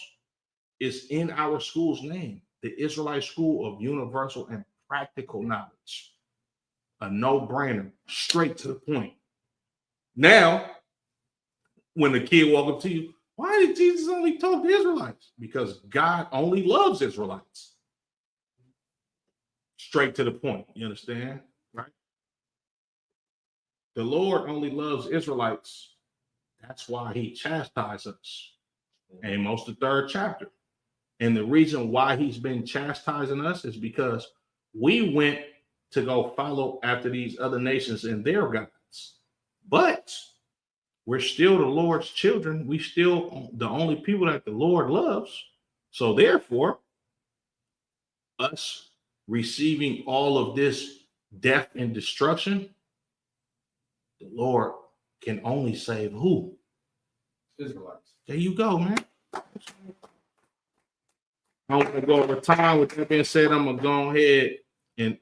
is in our school's name, the Israelite School of Universal and Practical Knowledge. A no-brainer, straight to the point. Now, when the kid walk up to you, why did Jesus only talk to Israelites? Because God only loves Israelites. Straight to the point. You understand? Right? The Lord only loves Israelites. That's why he chastised us. Amos, the 3rd chapter. And the reason why he's been chastising us is because we went to go follow after these other nations and their gods. But we're still the Lord's children. We still the only people that the Lord loves. So therefore, us receiving all of this death and destruction, the Lord can only save who? Israelites. There you go, man. I'm gonna go over time. With that being said, I'm gonna go ahead and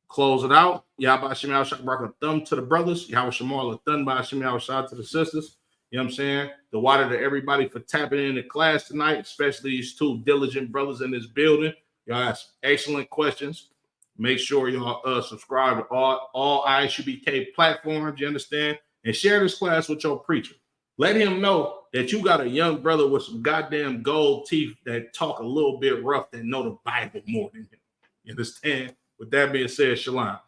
close it out. Yahweh Shem Yahweh rock a thumb to the brothers. Yahweh Shemal a thumb by Shem Yahweh to the sisters. You know what I'm saying? The water to everybody for tapping into class tonight, especially these two diligent brothers in this building. Y'all ask excellent questions. Make sure y'all subscribe to all ISUBK platforms. You understand? And share this class with your preacher. Let him know that you got a young brother with some goddamn gold teeth that talk a little bit rough, that know the Bible more than him. You understand? With that being said, shalom.